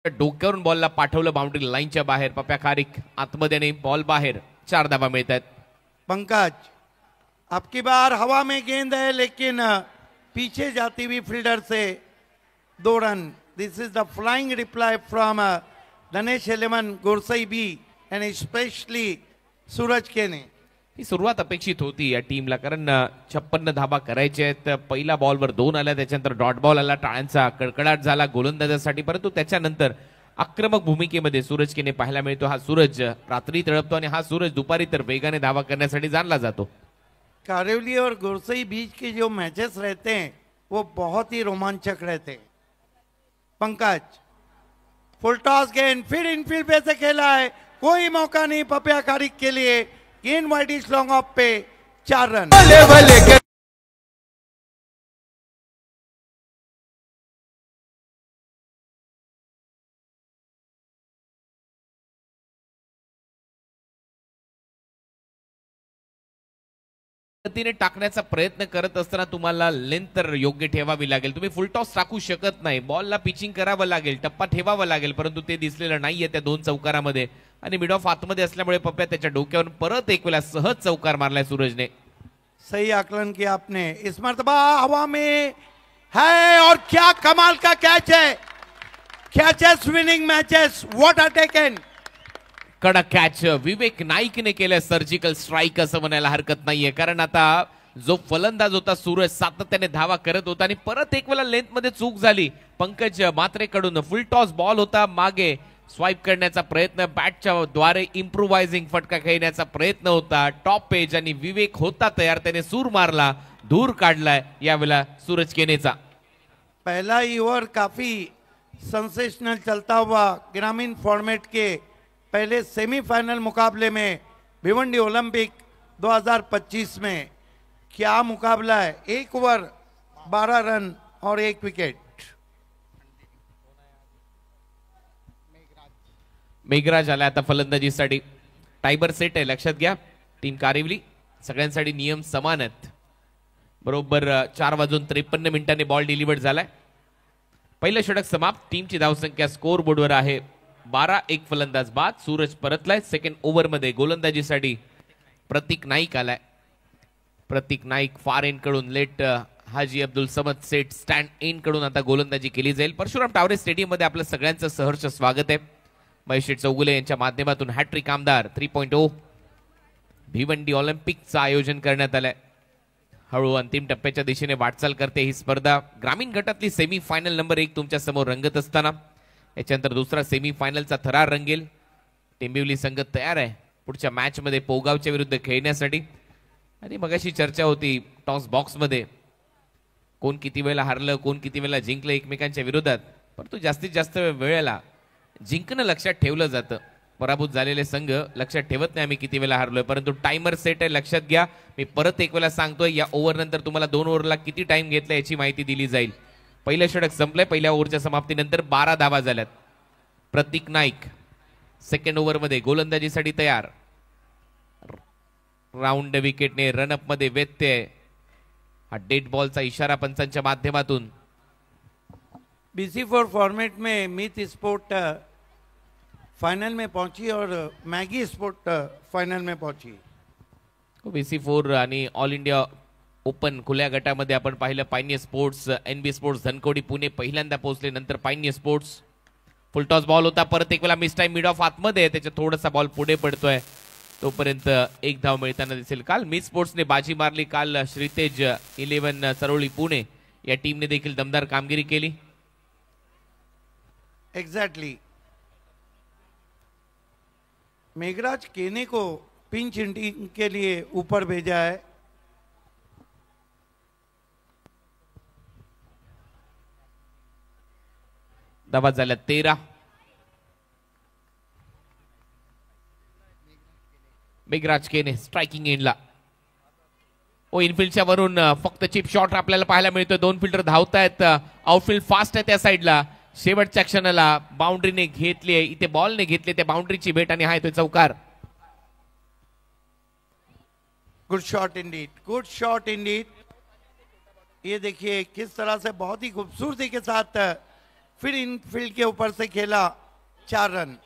डोक्यावरून बॉलला पाठवलं बाउंड्री लाईनच्या बाहेर, पप्या खारीक आतमध्ये बॉल बाहेर, 4 धावा मिळतात। पंकज, आपकी बार हवा में गेंद है लेकिन पीछे जाती हुई फील्डर से 2 run. This is the flying reply from Dhanesh 11 Gorsai B and specially Suraj Kene. ही सुरुवात अपेक्षित होती या टीमला, कारण 56 धावा करायच्या आहेत। पहिला बॉलवर 2 आल्या, त्याच्यानंतर डॉट बॉल आला, टाळ्यांचा कडकडाट झाला गोलंदाजासाठी, परंतु त्याच्यानंतर आक्रमक भूमिकेमध्ये सूरज केने पाहायला मिळतो। हा सूरज रात्री तळपतो आणि हा सूरज दुपारी तर वेगाने धावा करण्यासाठी जाणला जातो। कारेवली और गोरसई बीच के जो मैचेस रहते हैं वो बहुत ही रोमांचक रहते हैं। पंकज, फुल टॉस गेंद, फिर इनफील्ड पे से खेला है, कोई मौका नहीं पपिया खारिक के लिए, गेंद वाइड इस लॉन्ग ऑफ पे, 4 रन। गतीने टाकण्याचा प्रयत्न करत असताना तुम्हाला लेंथ तर योग्य ठेवावी लागेल। तुम्ही फुल टॉस टाकू शकत नाही, बॉलला पिचिंग करावं लागेल, टप्पा ठेवावा लागेल, परंतु ते दिसलेलं नाहीये त्या 2 चौकारामध्ये। आणि मिड ऑफ आतमध्ये असल्यामुळे पप्या त्याच्या डोक्यावरून परत एक वेळा सहज चौकार मारलाय सूरजने। सही आकलन किया आपने। इस मर्तबा हवा में है और क्या कमाल का कैच है, catches winning matches, what a taken. कडक कॅच विवेक नाईकने केलं, सर्जिकल स्ट्राईक असं म्हणायला हरकत नाहीये, कारण आता जो फलंदाज होता सूरज सातत्याने धावा करत होता आणि परत एक वेळा लेंथ मध्ये चूक झाली पंकज मात्रेकडून। फुल टॉस बॉल होता, मागे स्वाईप करण्याचा प्रयत्न, बॅटच्या द्वारे इम्प्रोवायझिंग फटका खेळण्याचा प्रयत्न होता, टॉप पेज आणि विवेक होता तयार, त्याने सूर मारला, दूर काढलाय यावेळेला सूरज केनेचा। पहला ही ओवर काफी सेंसेशनल चलता हुआ ग्रामीण फॉर्मेट के पहले सेमीफाइनल मुकाबले में भिवंडी ओलंपिक 2025 में क्या मुकाबला है। 1 ओवर 12 रन और 1 विकेट। मेघराज आला आता फलंदाजीसाठी, टायबर सेट आहे, लक्षात घ्या। टीम कारिवली सगळ्यांसाठी नियम समान आहेत। बरोबर 4:53 बॉल डिलिव्हर्ड झालाय। पहिलं षटक समाप्त, टीमची धावसंख्या स्कोर बोर्डवर आहे 12, एक फलंदाज बाद, सूरज परतलाय। सेकंड ओव्हर मध्ये गोलंदाजीसाठी प्रतीक नाईक आलाय। प्रतीक नाईक फार एंड कडून late Haji Abdul Samad set stand end कडून आता गोलंदाजी केली जाईल. परशुराम टावरे स्टेडियम मध्ये आपलं सगळ्यांचं सहर्ष स्वागत आहे. महेश शेठ चौगुले यांच्या माध्यमातून हॅट्रिक आमदार 3.0 भिवंडी ऑलिम्पिकचं आयोजन करण्यात आलंय. हळू अंतिम टप्प्याच्या दिशेने वाटचाल करते ही स्पर्धा. ग्रामीण गटातली सेमी फायनल नंबर 1 तुमच्या समोर रंगत असताना याच्यानंतर दुसरा सेमी फायनलचा थरार रंगेल. टेंबिवली संघ तयार आहे पुढच्या मॅच मध्ये पोगावच्या विरुद्ध खेळण्यासाठी. आणि मगाशी चर्चा होती टॉस बॉक्स मध्ये कोण किती वेळेला हारलं कोण किती वेळेला जिंकलं एकमेकांच्या विरोधात, परंतु जास्तीत जास्त वेळेला जिंकणं लक्षात ठेवलं जातं. पराभूत झालेले संघ लक्षात ठेवत नाही आम्ही किती वेळेला हारलोय, परंतु टाइमर सेट आहे लक्षात घ्या. मी परत एक वेळा सांगतोय या ओव्हर नंतर तुम्हाला 2 ओव्हरला किती टाइम घेतला याची माहिती दिली जाईल. पहिलं षटक संपलंय. पहिल्या ओव्हरच्या समाप्तीनंतर 12 धावा झाल्यात. प्रतीक नाईक सेकंड ओव्हर मध्ये गोलंदाजीसाठी तयार. राऊंड विकेटने रनअप मध्ये व्यत्यय. हा डेड बॉलचा इशारा पंचांच्या माध्यमातून. BC4 फॉर्मेट में मीत स्पोर्ट फाइनल में पहुंची और मैगी स्पोर्ट फाइनल में पहुंची. BC4 आणि ऑल इंडिया ओपन खुल्या गटामध्ये आपण पाहिलं Pioneer sports NB sports Dhankawadi Pune पहिल्यांदा पोहोचले, नंतर Pioneer sports. Full toss ball होता. परत एक वेळा मिस टाइम मिड ऑफ आतमध्ये त्याच्या थोडासा बॉल पुढे पडतोय तोपर्यंत एक धाव मिळताना दिसेल. काल मिस स्पोर्ट्सने बाजी मारली. काल श्रीतेज 11 सरोळी पुणे या टीमने देखील दमदार कामगिरी केली. एग्जैक्टली मेघराज केने को पिंच हिटिंग के लिए ऊपर भेजा है. धावा झाल्या 13. मेघराज केने स्ट्रायकिंग एंडला. इनफिल्डच्या वरून फक्त चिप शॉट आपल्याला पाहायला मिळतोय. 2 फिल्डर धावतायत. आउटफील्ड फास्ट आहे त्या साईडला. शेवटच्या क्षणाला बाउंड्रीने घेतली आहे. इथे बॉलने घेतली त्या बाउंड्रीची भेट आणि हा येतोय चौकार. Good shot Indeed, good shot Indeed. ये देखिए किस तरह से बहुत ही खूबसूरती के साथ फिर इन फील्ड के ऊपर से खेला. 4 रन.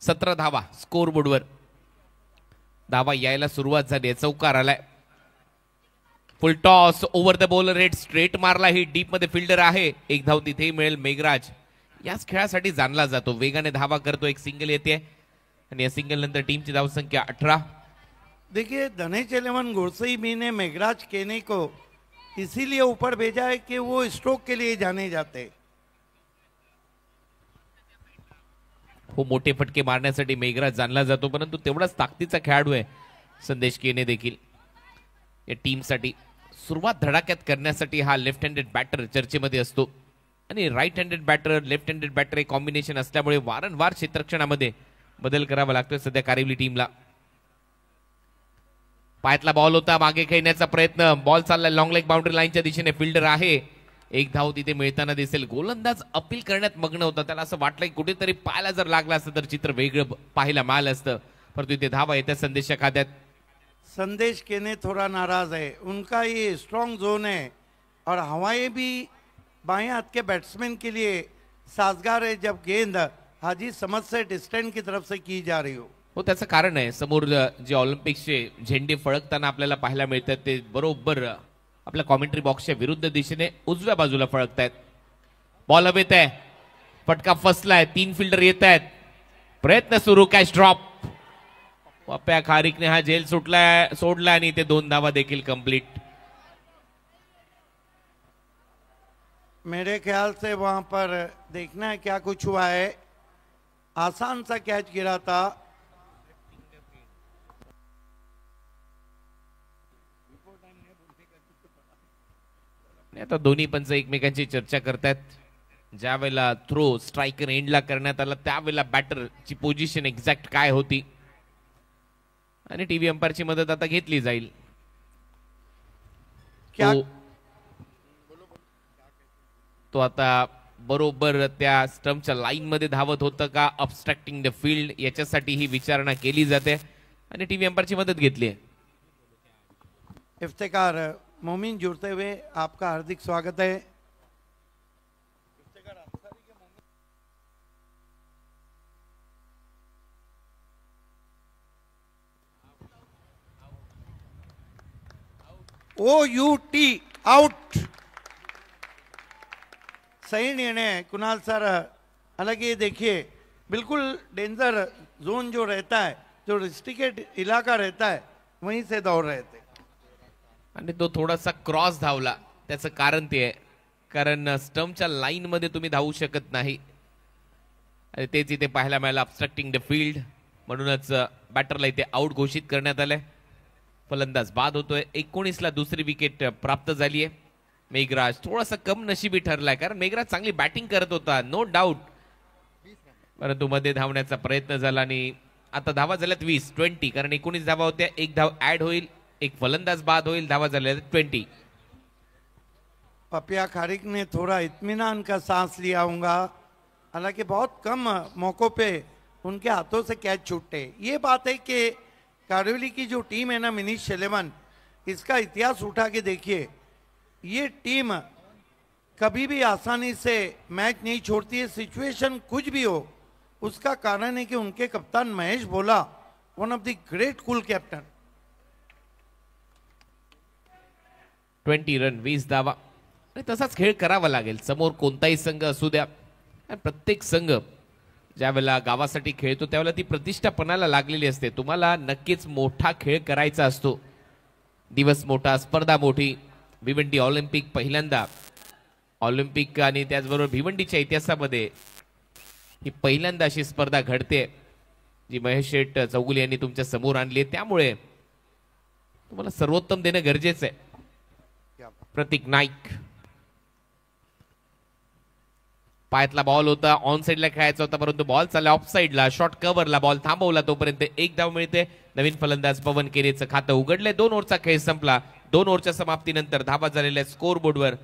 सतरा धावा स्कोर बोर्डवर. धावा यायला सुरुवात झाली. चौकार आलाय. Full toss over the bowler red straight मारला. ही डीप मध्ये फिल्डर आहे. एक धाव तिथेही मिळेल. मेघराज याच खेळासाठी जाणला जातो. वेगाने धावा करतो. एक सिंगल येते आणि या सिंगल नंतर टीमची धावसंख्या 18. देखिए धनेश 11 गुरसई भी ने मेघराज केने को इसीलिए ऊपर भेजा है कि वो स्ट्रोक के लिए जाने जाते. हो मोठे फटके मारण्यासाठी मेघराज जाणला जातो, परंतु तेवढाच ताकदीचा खेळाडू आहे संदेश केने देखील. या टीमसाठी सुरुवात धडाक्यात करण्यासाठी हा लेफ्ट हँडेड बॅटर चर्चेमध्ये असतो आणि right handed batter left handed batter हे कॉम्बिनेशन असल्यामुळे वारंवार क्षेत्ररक्षणामध्ये बदल करावा लागतोय सध्या कारिवली टीमला. पायातला बॉल होता. मागे खेळण्याचा प्रयत्न. बॉल चाललाय लॉंग लेग बाउंड्री लाईनच्या दिशेने. फिल्डर आहे. एक धाव तिथे मिळताना दिसेल. गोलंदाज अपील करण्यात मग्न होता. त्याला असं वाटलं की कुठेतरी पायाला जर लागला असतं तर चित्र वेगळं पाहायला मिळालं असतं, परंतु इथे धावा येत्या संदेशच्या खात्यात. संदेश केने थोड़ा नाराज है. उनका ये स्ट्रॉन्ग जोन है और हवाएं भी बाएं हाथ के बैट्समैन के लिए साजगार है जब गेंद हाजी समझ से डिस्टेंट की तरफ से की जा रही हो. हो त्याचं कारण आहे समोर जे ऑलिम्पिक्सचे झेंडे फळकताना आपल्याला पाहायला मिळतात ते बरोबर आपल्या कॉमेंट्री बॉक्सच्या विरुद्ध दिशेने उजव्या बाजूला फळकतायत. बॉल हवेत आहे. फटका फसलाय. 3 फिल्डर येत आहेत. प्रयत्न सुरू. Catch drop. पप्प्या खारिकने हा झेल सोडला आणि ते 2 धावा देखील कंप्लीट. मेरे ख्याल से वहां पर देखना है क्या कुछ हुआ है. आसान सा कैच गिरा था. आता दोन्ही पंच एकमेकांची चर्चा करतात. ज्या वेळेला थ्रो स्ट्रायकर एंडला करण्यात आला त्यावेळेला बॅटरची पोझिशन एक्झॅक्ट काय होती आणि टीव्ही अंपायरची मदत आता घेतली जाईल. क्या तो आता बरोबर त्या स्टंपच्या लाईन मध्ये धावत होतं का ऑब्स्ट्रॅक्टिंग द फील्ड याच्यासाठी ही विचारणा केली जाते आणि टीव्ही अंपायरची मदत घेतली आहे. इफ्तिकार मोमिन जुड़ते हुए आपका हार्दिक स्वागत है. OUT out. सही निर्णय है कुणाल सर. हालांकि ये देखिए बिल्कुल डेंजर जोन जो रहता है, जो रिस्ट्रिक्टेड इलाका रहता है, वहीं से दौड़ रहे थे आणि तो थोडासा क्रॉस धावला. त्याचं कारण ते आहे कारण स्टंपच्या लाईन मध्ये तुम्ही धावू शकत नाही आणि तेच इथे पाहायला मिळालं ऑब्स्ट्रक्टिंग द फील्ड. म्हणूनच बॅटरला इथे आउट घोषित करण्यात आलंय. फलंदाज बाद होतोय. 19 ला दुसरी विकेट प्राप्त झाली आहे. मेघराज थोडासा कम नशिबी ठरलाय कारण मेघराज चांगली बॅटिंग करत होता नो डाऊट, परंतु मध्ये धावण्याचा प्रयत्न झाला आणि आता धावा झाल्यात 20 कारण 19 धावा होत्या. एक धाव ऍड होईल, एक फलंदाज बाद होईल. धावा झाल्या 20. पपिया खारिक ने थोड़ा इत्मीनान का सांस लिया होगा. हालांकि बहुत कम मौकों पे उनके हाथों से कैच छूटते. ये बात है कि कारिवली की जो टीम है ना मिनीश 11, इसका इतिहास उठा के देखिए. ये टीम कभी भी आसानी से मैच नहीं छोड़ती है. सिचुएशन कुछ भी हो, उसका कारण है कि उनके कप्तान Mahesh Bhola, one of the great cool captain. 20 run 20 धावा आणि तसाच खेळ करावा लागेल. समोर कोणताही संघ असू द्या, प्रत्येक संघ ज्या वेळेला गावासाठी खेळतो त्यावेळेला ती प्रतिष्ठा पणाला लागलेली असते. तुम्हाला नक्कीच मोठा खेळ करायचा असतो. दिवस मोठा, स्पर्धा मोठी. भिवंडी ऑलिम्पिक पहिल्यांदा, ऑलिम्पिक आणि त्याचबरोबर भिवंडीच्या इतिहासामध्ये ही पहिल्यांदा अशी स्पर्धा घडते जी महेश शेठ चौगुले यांनी तुमच्या समोर आणली आहे. त्यामुळे तुम्हाला सर्वोत्तम देणं गरजेचं आहे. प्रतीक नाईक पायातला बॉल होता, ऑन साइडला खेळायचा होता, परंतु बॉल चालला ऑफ साइडला. शॉर्ट कव्हरला बॉल थांबवला, तोपर्यंत एक धाव मिळते. नवीन फलंदाज पवन केरेचं खातं उघडलंय. 2 ओव्हरचा खेळ संपला. 2 ओव्हरच्या समाप्तीनंतर धावा झालेल्या स्कोर बोर्डवर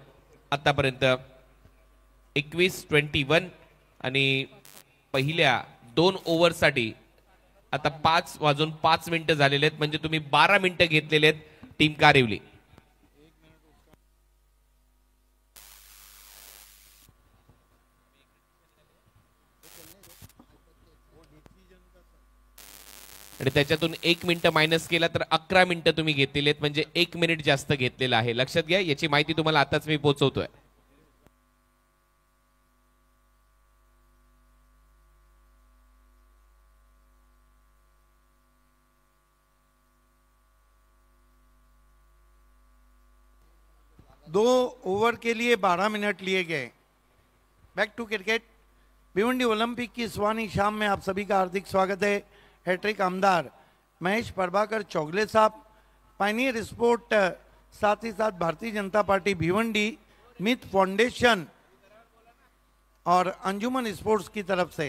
आतापर्यंत 21-21 आणि पहिल्या 2 ओव्हरसाठी आता 5:05 झालेले आहेत. म्हणजे तुम्ही 12 मिनिटं घेतलेले आहेत टीम कारिवली. आणि त्याच्यातून 1 मिनिट मायनस केला तर 11 मिनिटं तुम्ही घेतलेली आहेत. म्हणजे 1 मिनिट जास्त घेतलेलं आहे. लक्षात घ्या, याची माहिती तुम्हाला आताच मी पोहोचवतोय. दो ओवर के लिए 12 मिनट लिए गए. Back to cricket. Bhiwandi Olympic की सुहानी शाम में आप सभी का हार्दिक स्वागत है. हैट्रिक आमदार महेश प्रभाकर चौगले साहब, पायनियर स्पोर्ट, साथ ही साथ भारतीय जनता पार्टी भिवंडी, मित फाउंडेशन और अंजुमन स्पोर्ट्स की तरफ से,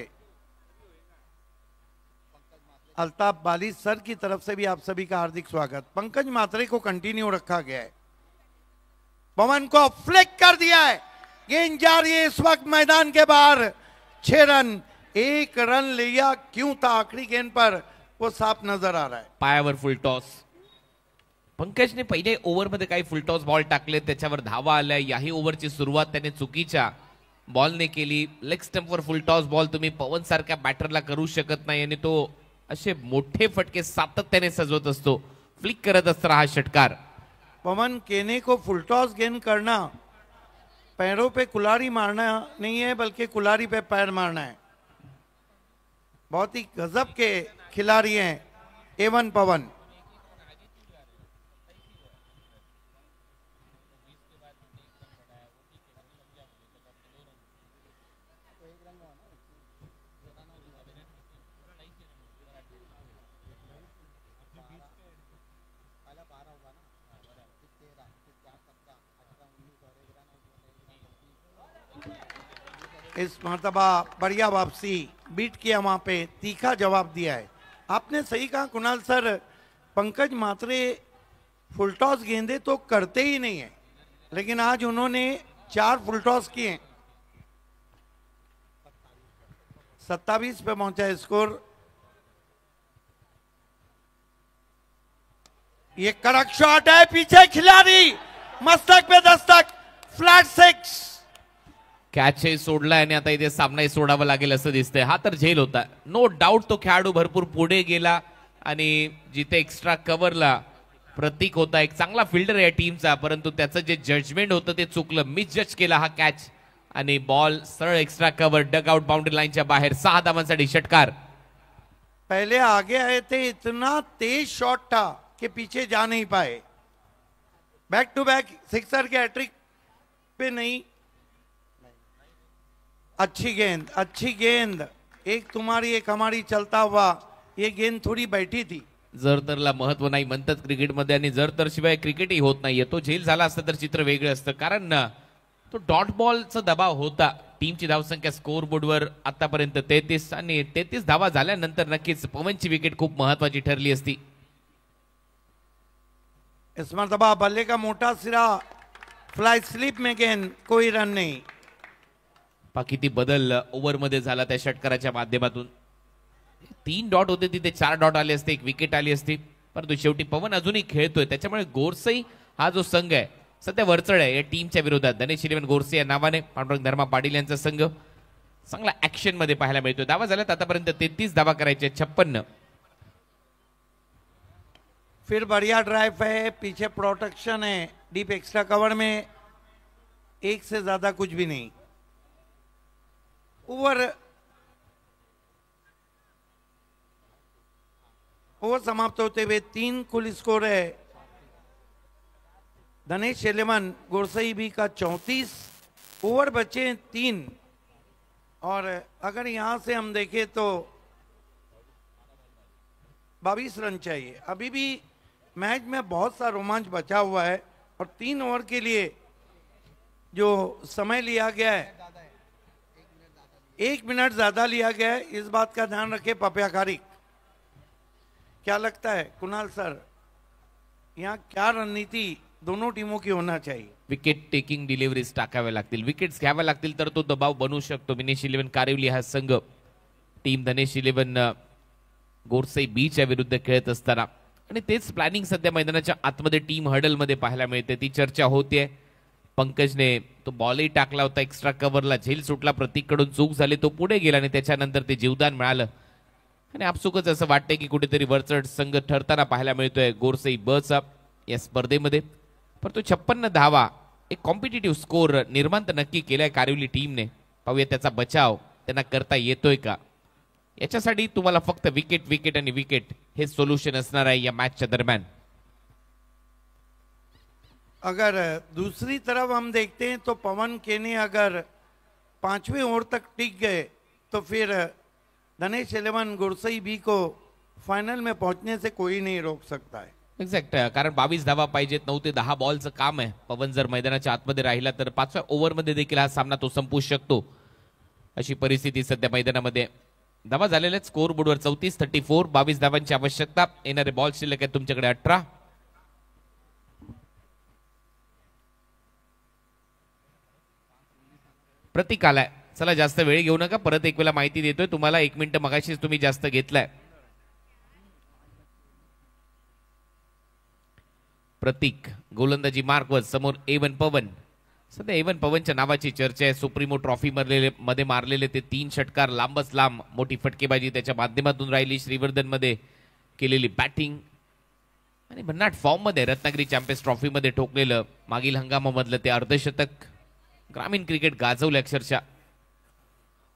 अल्ताफ बाली सर की तरफ से भी आप सभी का हार्दिक स्वागत. पंकज मात्रे को कंटिन्यू रखा गया है. पवन को फ्लिक कर दिया है. गेंद जा रही है इस वक्त मैदान के बाहर. 6 रन, 1 रन लिया. क्यों था आखिरी गेंद पर, वो साफ नजर आ रहा है. पायावर फुल टॉस. पंकजने पहिले ओव्हरमध्ये काही फुल टॉस बॉल टाकले, त्याच्यावर धावा आल्या. याही ओव्हरची सुरुवात त्याने चुकीच्या बॉलने केली. लेग स्टंपवर फुल टॉस बॉल तुम्ही पवन सारख्या बॅटरला करू शकत नाही आणि तो असे मोठे फटके सातत्याने सजवत असतो. फ्लिक करत असतो हा षटकार. पवन केने को फुल टॉस गेंद करना पैरों पे कुलारी मारना नहीं है, बल्कि कुलारी पे पैर मारना है. बहुत ही गजब के खिलाड़ी हैं एवन पवन. इस मर्तबा बढ़िया वापसी, बीट किया वहां पे, तीखा जवाब दिया है. आपने सही कहा कुणाल सर, पंकज मात्रे फुल टॉस गेंदे तो करते ही नहीं है, लेकिन आज उन्होंने 4 फुल टॉस किए. 27 पे पहुंचा है स्कोर। ये कड़क शॉट है, पीछे खिलाड़ी, मस्तक पे दस्तक, फ्लॅट 6। कॅचही सोडलाय आणि आता इथे सामनाही सोडावा लागेल असं दिसतंय। हा तर झेल होता, नो डाऊट तो खेळाडू भरपूर पुढे गेला आणि जिथे एक्स्ट्रा कव्हरला प्रतीक होता, एक चांगला फिल्डर आहे या टीमचा, परंतु त्याचं जे जजमेंट होतं ते चुकलं, मिसजज केला हा कॅच आणि बॉल सरळ extra cover dug out boundary लाईनच्या बाहेर। 6 धावांसाठी षटकार। पहले आगे आए थे, इतना तेज शॉट था कि पीछे जा नहीं पाए। बैक टू बैक सिक्सर के हैट्रिक पे नहीं। अच्छी गेंद, अच्छी गेंद, एक तुम्हारी एक हमारी चलता हुआ, ये गेंद थोड़ी बैठी थी। जरतरला महत्व नाही म्हणतात क्रिकेटमध्ये आणि जरतर शिवाय क्रिकेटही होत नाहीये। तो झेल झाला असता तर चित्र वेगळं असतं, कारण तो डॉट बॉलचा दबाव होता। टीमची धावसंख्या स्कोर बोर्डवर आतापर्यंत 33 आणि 33 धावा झाल्यानंतर नक्कीच पवनची विकेट खूप महत्वाची ठरली असती। इस मरतबा बल्ले का मोटा सिरा, फ्लाई स्लिप में गेंद, कोई रन नहीं। किती बदल ओव्हरमध्ये झाला त्या षटकाराच्या माध्यमातून। 3 डॉट होते तिथे 4 डॉट आले असते, 1 विकेट आली असती, परंतु शेवटी पवन अजूनही खेळतोय, त्याच्यामुळे गोरसई हा जो संघ आहे सध्या वरचढ आहे या टीमच्या विरोधात। धनेश 11 गोरसे या नावाने पांडुरंग धर्मा पाटील यांचा संघ चांगला ऍक्शन मध्ये पाहायला मिळतोय। धावा झाल्यात आतापर्यंत 33 धावा करायचे, 56। फिर बढ़िया ड्राइव है, पीछे प्रोटेक्शन है, डीप एक्स्ट्रा कवर में एक से ज्यादा कुछ भी नहीं। ओवर समाप्त होते हुए 3 कुल स्कोर है। धनेश 11 गोरसई भी का 34, ओवर बचे 3। और अगर यहां से हम देखें तो 22 रन चाहिए। अभी भी मैच में बहुत सा रोमांच बचा हुआ है और 3 ओवर के लिए जो समय लिया गया है, 1 मिनट ज्यादा लिया गया है। इस बात का ध्यान रखें पप्याकारी। क्या लगता है कुणाल सर, यहाँ क्या रणनीति दोनों टीमों की होना चाहिए? विकेट टेकिंग डिलिव्हरीज टाकाव्या लागतील, विकेट्स घ्याव्या लागतील तर तो दबाव बनवू शकतो। धनेश 11 कारिवली हा संघ टीम धनेश 11 गोरसई बीच्या विरुद्ध खेळत असताना, आणि तेच प्लॅनिंग सध्या मैदानाच्या आतमध्ये टीम हडल मध्ये पाहायला मिळते। ती चर्चा होतीये। पंकजने तो बॉलही टाकला होता एक्स्ट्रा कव्हरला, झेल सुटला, प्रतीककडून चूक झाली, तो पुढे गेला आणि त्याच्यानंतर ते जीवदान मिळालं आणि आपसुकच असं वाटतंय की कुठेतरी वरचढ संघ ठरताना पाहायला मिळतोय गोरसई बचा या स्पर्धेमध्ये। परंतु 56 धावा, एक कॉम्पिटिटिव्ह स्कोर निर्माण तर नक्की केलाय कारिवली टीमने। पाहूया त्याचा बचाव त्यांना करता येतोय का। याच्यासाठी तुम्हाला फक्त विकेट विकेट आणि विकेट हे सोल्युशन असणार आहे या मॅचच्या दरम्यान। अगर दूसरी तरफ हम देखते हैं तो पवन केने अगर 5वें ओवर तक टिक गए तो फिर धनेश 11 गोरसई बी को फाइनल में पहुंचने से कोई नहीं रोक सकता है। एक्झॅक्ट, कारण 22 धावा पाहिजेत, 9 ते 10 बॉलचं काम आहे। पवन जर मैदानाच्या आतमध्ये राहिला तर 5व्या ओव्हरमध्ये देखील हा सामना तो संपवू शकतो, अशी परिस्थिती सध्या मैदानामध्ये। धावा झालेल्या स्कोर बोर्डवर 34-34, 22 धावांची आवश्यकता। येणारे बॉल शिल्लक आहे तुमच्याकडे 18। प्रतीक आलाय, चला जास्त वेळ घेऊ नका, परत एक वेळा माहिती देतोय तुम्हाला। 1 मिनिट मगाशीच तुम्ही जास्त घेतलाय। प्रतीक गोलंदाजी मार्कवर, समोर A1 पवन। सध्या A1 पवनच्या नावाची चर्चा आहे। सुप्रीमो ट्रॉफी मध्ये मारलेले ते 3 षटकार लांबच लांब, मोठी फटकेबाजी त्याच्या माध्यमातून राहिली। श्रीवर्धन मध्ये केलेली बॅटिंग आणि भन्नाट फॉर्म मध्ये रत्नागिरी चॅम्पियन्स ट्रॉफी मध्ये ठोकलेलं मागील हंगामामधलं ते अर्धशतक ग्रामीण क्रिकेट गाजवलं अक्षरशः।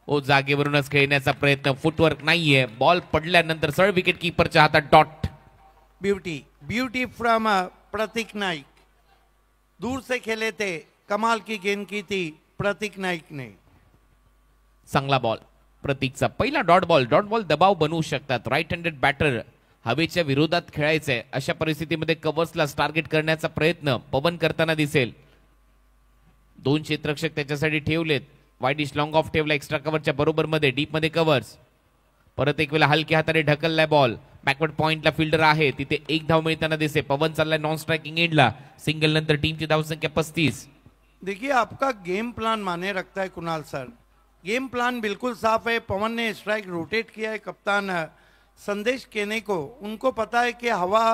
ओ जागेवरूनच खेळण्याचा प्रयत्न, फुटवर्क नाहीये, बॉल पडल्यानंतर सरळ विकेट कीपरच्या हातात डॉट। ब्यूटी ब्यूटी फ्रॉम प्रतीक नाइक, दूर से खेले थे, कमाल की गेंद की थी प्रतीक नाइक ने। चांगला बॉल प्रतीकचा, पहिला डॉट बॉल दबाव बनवू शकतात। राईट हँडेड बॅटर हवेच्या विरोधात खेळायचंय, अशा परिस्थितीमध्ये कव्हर्सला टार्गेट करण्याचा प्रयत्न पवन करताना दिसेल। 2 क्षेत्ररक्षक त्याच्यासाठी ठेवलेत, वाईडिश लॉंग ऑफ ठेवला एक्स्ट्रा कव्हरच्या बरोबर मध्ये, डीप मध्ये कव्हर्स। परत एक वेळा हलक्या हाताने ढकललाय बॉल, बॅकवर्ड पॉइंटला फिल्डर आहे, तिथे 1 धाव मिळताना दिसे। पवन चाललाय नॉन स्ट्राइकिंग एंडला, सिंगल नंतर टीमची धावसंख्या 35। देखिए आपका गेम प्लान माने रखता है कुणाल सर। गेम प्लान बिल्कुल साफ है। पवन ने स्ट्राइक रोटेट किया है, कप्तान संदेश केने को, उनको पता है कि हवा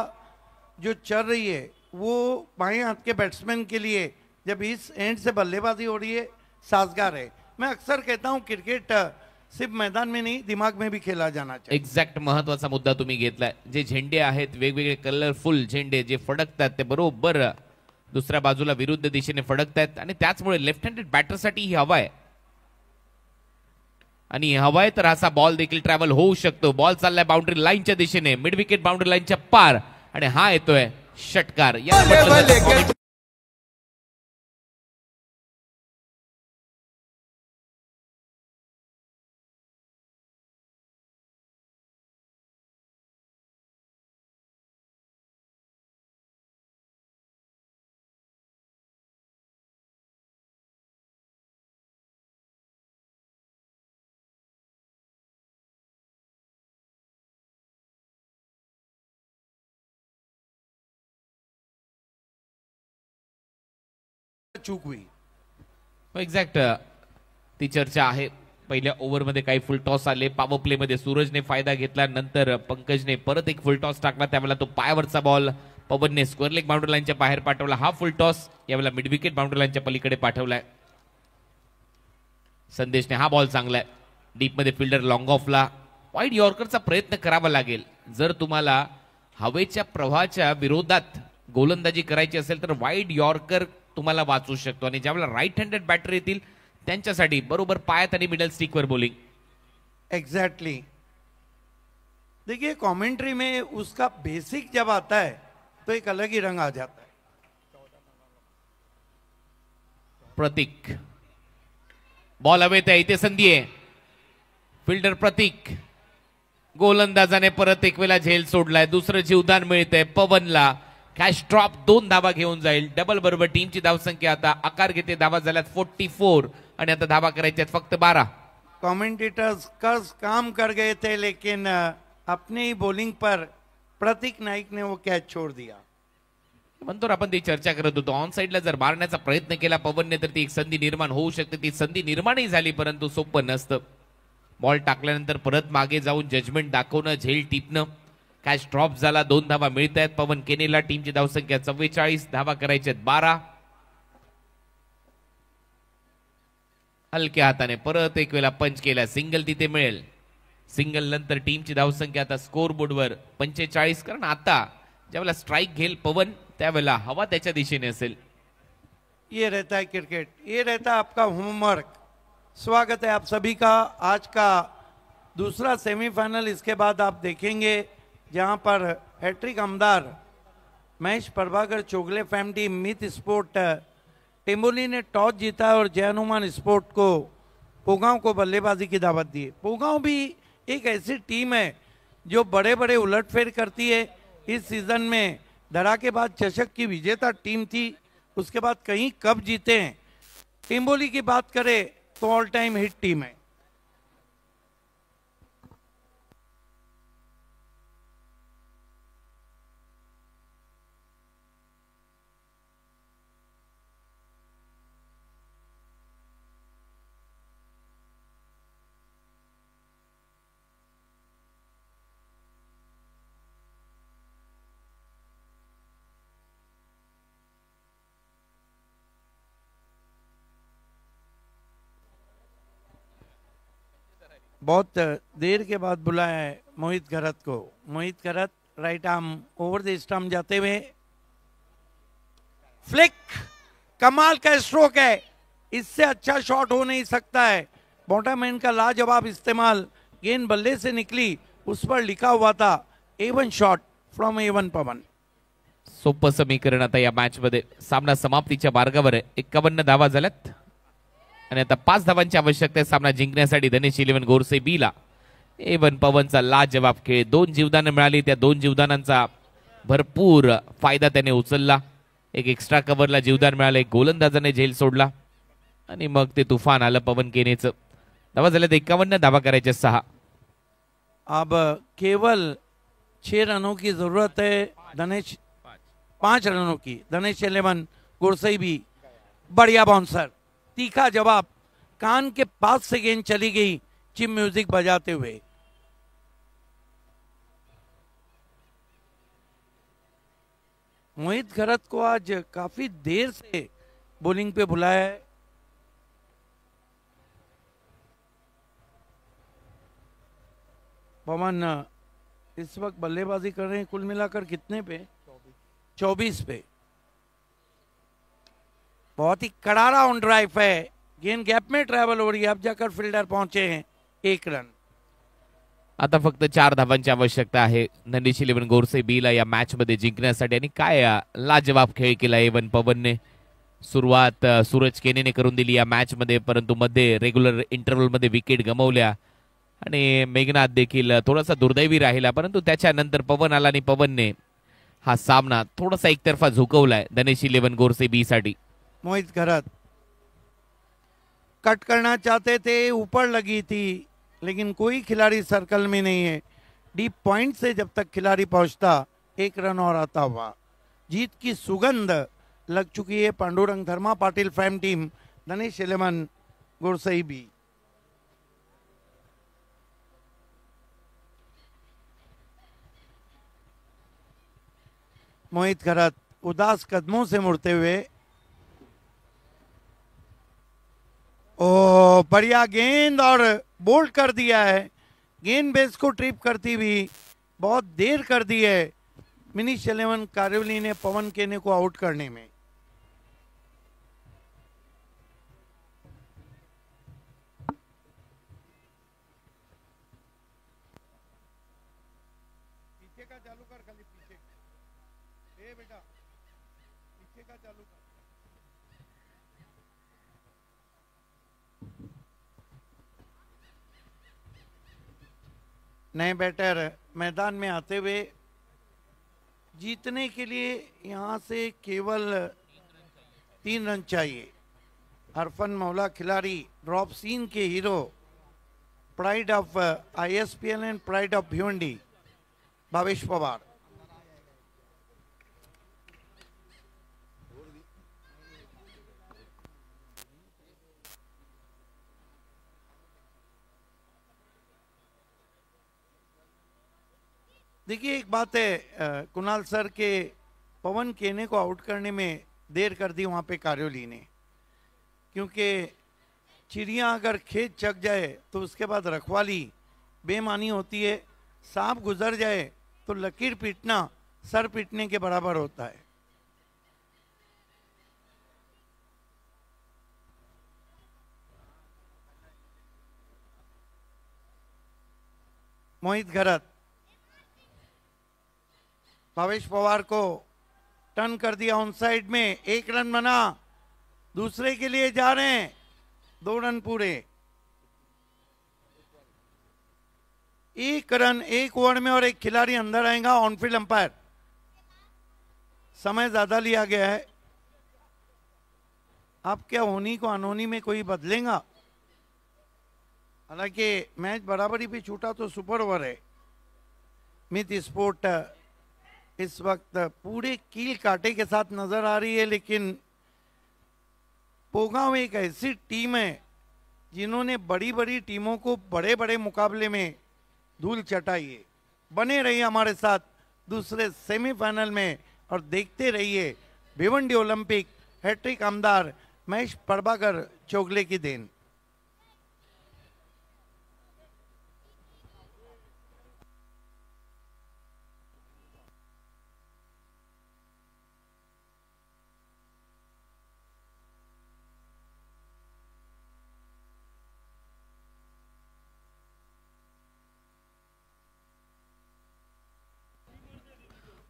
जो चल रही है वो बाएं हाथ के बैट्समैन के लिए जब इस एंड से बल्लेबाजी हो रही है साजगार है। मैं अक्सर कहता हूं क्रिकेट सिर्फ मैदान में नहीं दिमाग में भी खेला जाना चाहिए। एक्झॅक्ट महत्वाचा मुद्दा तुम्ही घेतलाय। जे झेंडे आहेत वेगवेगळे कलरफुल झेंडे जे फडकतात ते बरोबर दुसऱ्या बाजूला विरुद्ध दिशेने फडकतात आणि त्याचमुळे लेफ्ट हँडेड बॅटरसाठी ही हवा आहे आणि हवा आहे तर असा बॉल देखील ट्रॅव्हल होऊ शकतो। बॉल चाललाय बाउंड्री लाईनच्या दिशेने, मिड विकेट बाउंड्री लाईनच्या पार आणि हा येतोय षटकार। चूक हुई। एक्झॅक्ट ती चर्चा आहे। पहिल्या ओव्हरमध्ये काही फुल टॉस आले, पॉवर प्ले मध्ये सूरजने फायदा घेतला, नंतर पंकजने परत एक फुल टॉस टाकला, त्यावेळेला तो पायावरचा बॉल पवनने स्क्वेअर लेग बाउंड्री लाईनच्या बाहेर पाठवला। हा फुल टॉस यावेळेला मिड विकेट बाउंड्री लाईनच्या पलीकडे पाठवलाय संदेशने। हा बॉल चांगलाय डीप मध्ये, फिल्डर लॉंग ऑफला वाईड यॉर्करचा प्रयत्न करावा लागेल। जर तुम्हाला हवेच्या प्रवाहाच्या विरोधात गोलंदाजी करायची असेल तर वाईड यॉर्कर तुम्हाला वाचू शकतो आणि ज्यावेळेला राईट हँडेड बॅटर येतील त्यांच्यासाठी बरोबर पायात आणि मिडल स्टिकवर बॉलिंग। एग्जैक्टली देखिए कमेंट्री में उसका बेसिक जब आता है तो एक अलग ही रंग आ जाता है। प्रतीक बॉल हवेत आहे, इथे संधी आहे, फिल्डर प्रतीक, गोलंदाजाने परत एक वेळा झेल सोडलाय, दुसरं जीवदान मिळतंय पवनला। कॅश ड्रॉप 2 धावा घेऊन जाईल, डबल बरोबर टीमची धावसंख्या आता आकार घेते, धावा झाल्यात 44 आणि आता धावा करायच्यात फक्त 12। कमेंटेटर्स काम कर गए थे लेकिन अपनी ही बॉलिंग पर प्रतीक नाईक ने वो कैच छोड़ दिया। म्हणतो आपण ती चर्चा करत होतो, ऑन साइडला जर मारण्याचा प्रयत्न केला पवनने तर ती एक संधी निर्माण होऊ शकते, ती संधी निर्माणही झाली परंतु सोपं नसतं। बॉल टाकल्यानंतर परत मागे जाऊन जजमेंट दाखवणं, झेल टिपणं, कॅच ड्रॉप झाला, 2 धावा मिळत आहेत पवन केनेला। टीमची धावसंख्या 44, धावा करायच्यात 12। हलक्या हाताने परत एक वेळा पंच केला, सिंगल तिथे मिळेल। सिंगल नंतर टीमची धावसंख्या आता स्कोर बोर्डवर 45, कारण आता ज्यावेळेला स्ट्राइक घेईल पवन त्यावेळेला हवा त्याच्या दिशेने असेल। ये रहता है क्रिकेट, ये रहता है आपका होमवर्क। स्वागत है आप सभी का। आज का दूसरा सेमीफाइनल, इसके बाद आप देखेंगे जहां पर हैट्रिक आमदार महेश प्रभाकर, चोगले फैमिली, मित स्पोर्ट टेम्बोली ने टॉस जीता है और जय हनुमान स्पोर्ट को पोगांव को बल्लेबाजी की दावत दी है। पोगांव भी एक ऐसी टीम है जो बड़े बड़े उलटफेर करती है। इस सीजन में धड़ाकेबाज चषक की विजेता टीम थी, उसके बाद कहीं कप जीते हैं। टेम्बोली की बात करें तो ऑल टाइम हिट टीम है। बहुत देर के बाद बुलाया है मोहित घरत को। Mohit Gharat right arm over the stump जाते हुए, फ्लिक, कमाल का स्ट्रोक है, इससे अच्छा शॉट हो नहीं सकता है। बॉटमैन का लाजवाब इस्तेमाल, गेंद बल्ले से निकली, उस पर लिखा हुआ था A1 शॉट फ्रॉम A1 पवन। सोपं समीकरण आता या मॅच मध्ये। सामना समाप्तीच्या मार्गावर आहे, 51 धावा झाल्यात आणि आता 5 धावांची आवश्यकता आहे सामना जिंकण्यासाठी धनेश 11 गोरसे बी ला। A1 पवनचा लाजवाब खेळ, 2 जीवदानं मिळाली, त्या 2 जीवदानांचा भरपूर फायदा त्याने उचलला। एक एक्स्ट्रा कव्हरला जीवदान मिळालं, एक गोलंदाजाने झेल सोडला आणि मग ते तुफान आलं पवन केनेचं। धावा झाल्यात 51, धावा करायच्या 6। अब केवल 6 रनों की जरूरत है धनेश, 5 रनों की। धनेश 11 गोरसई भी बढ़िया बाउंसर, तीखा जवाब, कान के पास से गेंद चली गई चिप म्यूजिक बजाते हुए। मोहित घरत को आज काफी देर से बॉलिंग पे बुलाया है। पवन इस वक्त बल्लेबाजी कर रहे हैं कुल मिलाकर कितने पे? 24 पे। बहुत ही करारा ऑन ड्राइव है, गेंद गैप में ट्रॅव्हल हो रही है, अब जाकर फील्डर पहुंचे हैं 1 रन। आता फक्त 4 धावांची आवश्यकता आहे धनेश 11 गोरसे बीला या मॅच मध्ये जिंकण्यासाठी। आणि काय लाजवाब खेळ केला एवन पवनने। सुरुवात सूरज केनेने करून दिली या मॅच मध्ये, परंतु मध्ये रेग्युलर इंटरव्हल मध्ये विकेट गमावल्या आणि मेघनाथ देखील थोडासा दुर्दैवी राहिला, परंतु त्याच्यानंतर पवन आला आणि पवनने हा सामना थोडासा एकतर्फा झुकवलाय धनेश 11 गोरसे बी साठी। मोहित घरत कट करना चाहते थे, ऊपर लगी थी, लेकिन कोई खिलाड़ी सर्कल में नहीं है। डीप पॉइंट से जब तक खिलाड़ी पहुंचता 1 रन और आता हुआ। जीत की सुगंध लग चुकी है पांडुरंग धर्मा पाटिल फैम टीम धनेश 11 गोरसई बी। मोहित घरत उदास कदमों से मुड़ते हुए, ओ बढ़िया गेंद और बोल्ड कर दिया है। गेंद बेस को ट्रिप करती हुई बहुत देर कर दी है मिनीश 11 कारिवली ने पवन केने को आउट करने में। पीछे का चालू कर, खाली पीछे ए बेटा पीछे का चालू कर। नए बैटर मैदान में आते हुए जीतने के लिए यहां से केवल 3 रन चाहिए। अरफन मौला खिलाड़ी, ड्रॉप सीन के hero, pride of ISPL and pride of Bhiwandi Bhavesh Pawar. देखिए एक बात है कुणाल सर के पवन केने को आउट करने में देर कर दी वहां पे कारियोली ने, क्योंकि चिड़िया अगर खेत चक जाए तो उसके बाद रखवाली बेमानी होती है। सांप गुजर जाए तो लकीर पीटना सर पीटने के बराबर होता है। मोहित घरत भावेश पवार को टर्न कर दिया ऑन साइड में, 1 रन बना। दूसरे के लिए जा रहे हैं, 2 रन पूरे। 1 रन 1 ओवर में और 1 खिलाड़ी अंदर आएगा। ऑनफील्ड अंपायर, समय ज्यादा लिया गया है। अब क्या होनी को अनहोनी में कोई बदलेगा? हालांकि मैच बराबरी पे छूटा तो सुपर ओवर है। मित स्पोर्ट इस वक्त पूरे कील काटे के साथ नजर आ रही है, लेकिन पोगांव एक ऐसी टीम है जिन्होंने बड़ी बड़ी टीमों को बड़े बड़े मुकाबले में धूल चटाई है। बने रहिए हमारे साथ दूसरे सेमीफाइनल में और देखते रहिए भिवंडी ओलंपिक हैट्रिक आमदार महेश प्रभाकर चोगले की देन।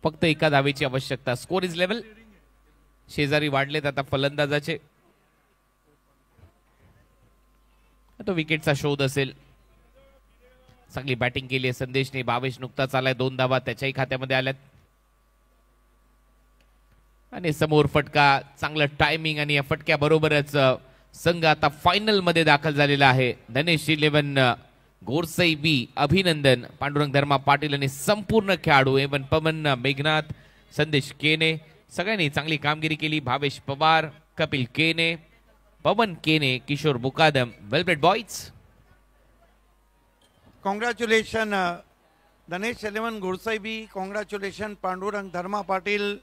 फक्त एका धावेची आवश्यकता। Score is level. शेजारी वाढलेत आता फलंदाजाचे। तो विकेटचा शोध असेल। चांगली बॅटिंग केली आहे संदेशने। भावेश नुकताच आलाय, 2 धावा त्याच्याही खात्यामध्ये आल्यात आणि समोर फटका, चांगलं टायमिंग आणि या फटक्या बरोबरच संघ आता फायनल मध्ये दाखल झालेला आहे। धनेश 11 गोरसई बी अभिनंदन। पांडुरंग धर्मा पाटील आणि संपूर्ण खेळाडू एवन पवन, मेघनाथ, संदेश केने सगळ्यांनी चांगली कामगिरी केली। भावेश पवार, कपिल केने, पवन केने, किशोर मुकादम, वेलब्रेड बॉयज. कॉन्ग्रॅच्युलेशन धनेश 11 गुरसाई बी, कॉन्ग्रॅच्युलेशन पांडुरंग धर्मा पाटील.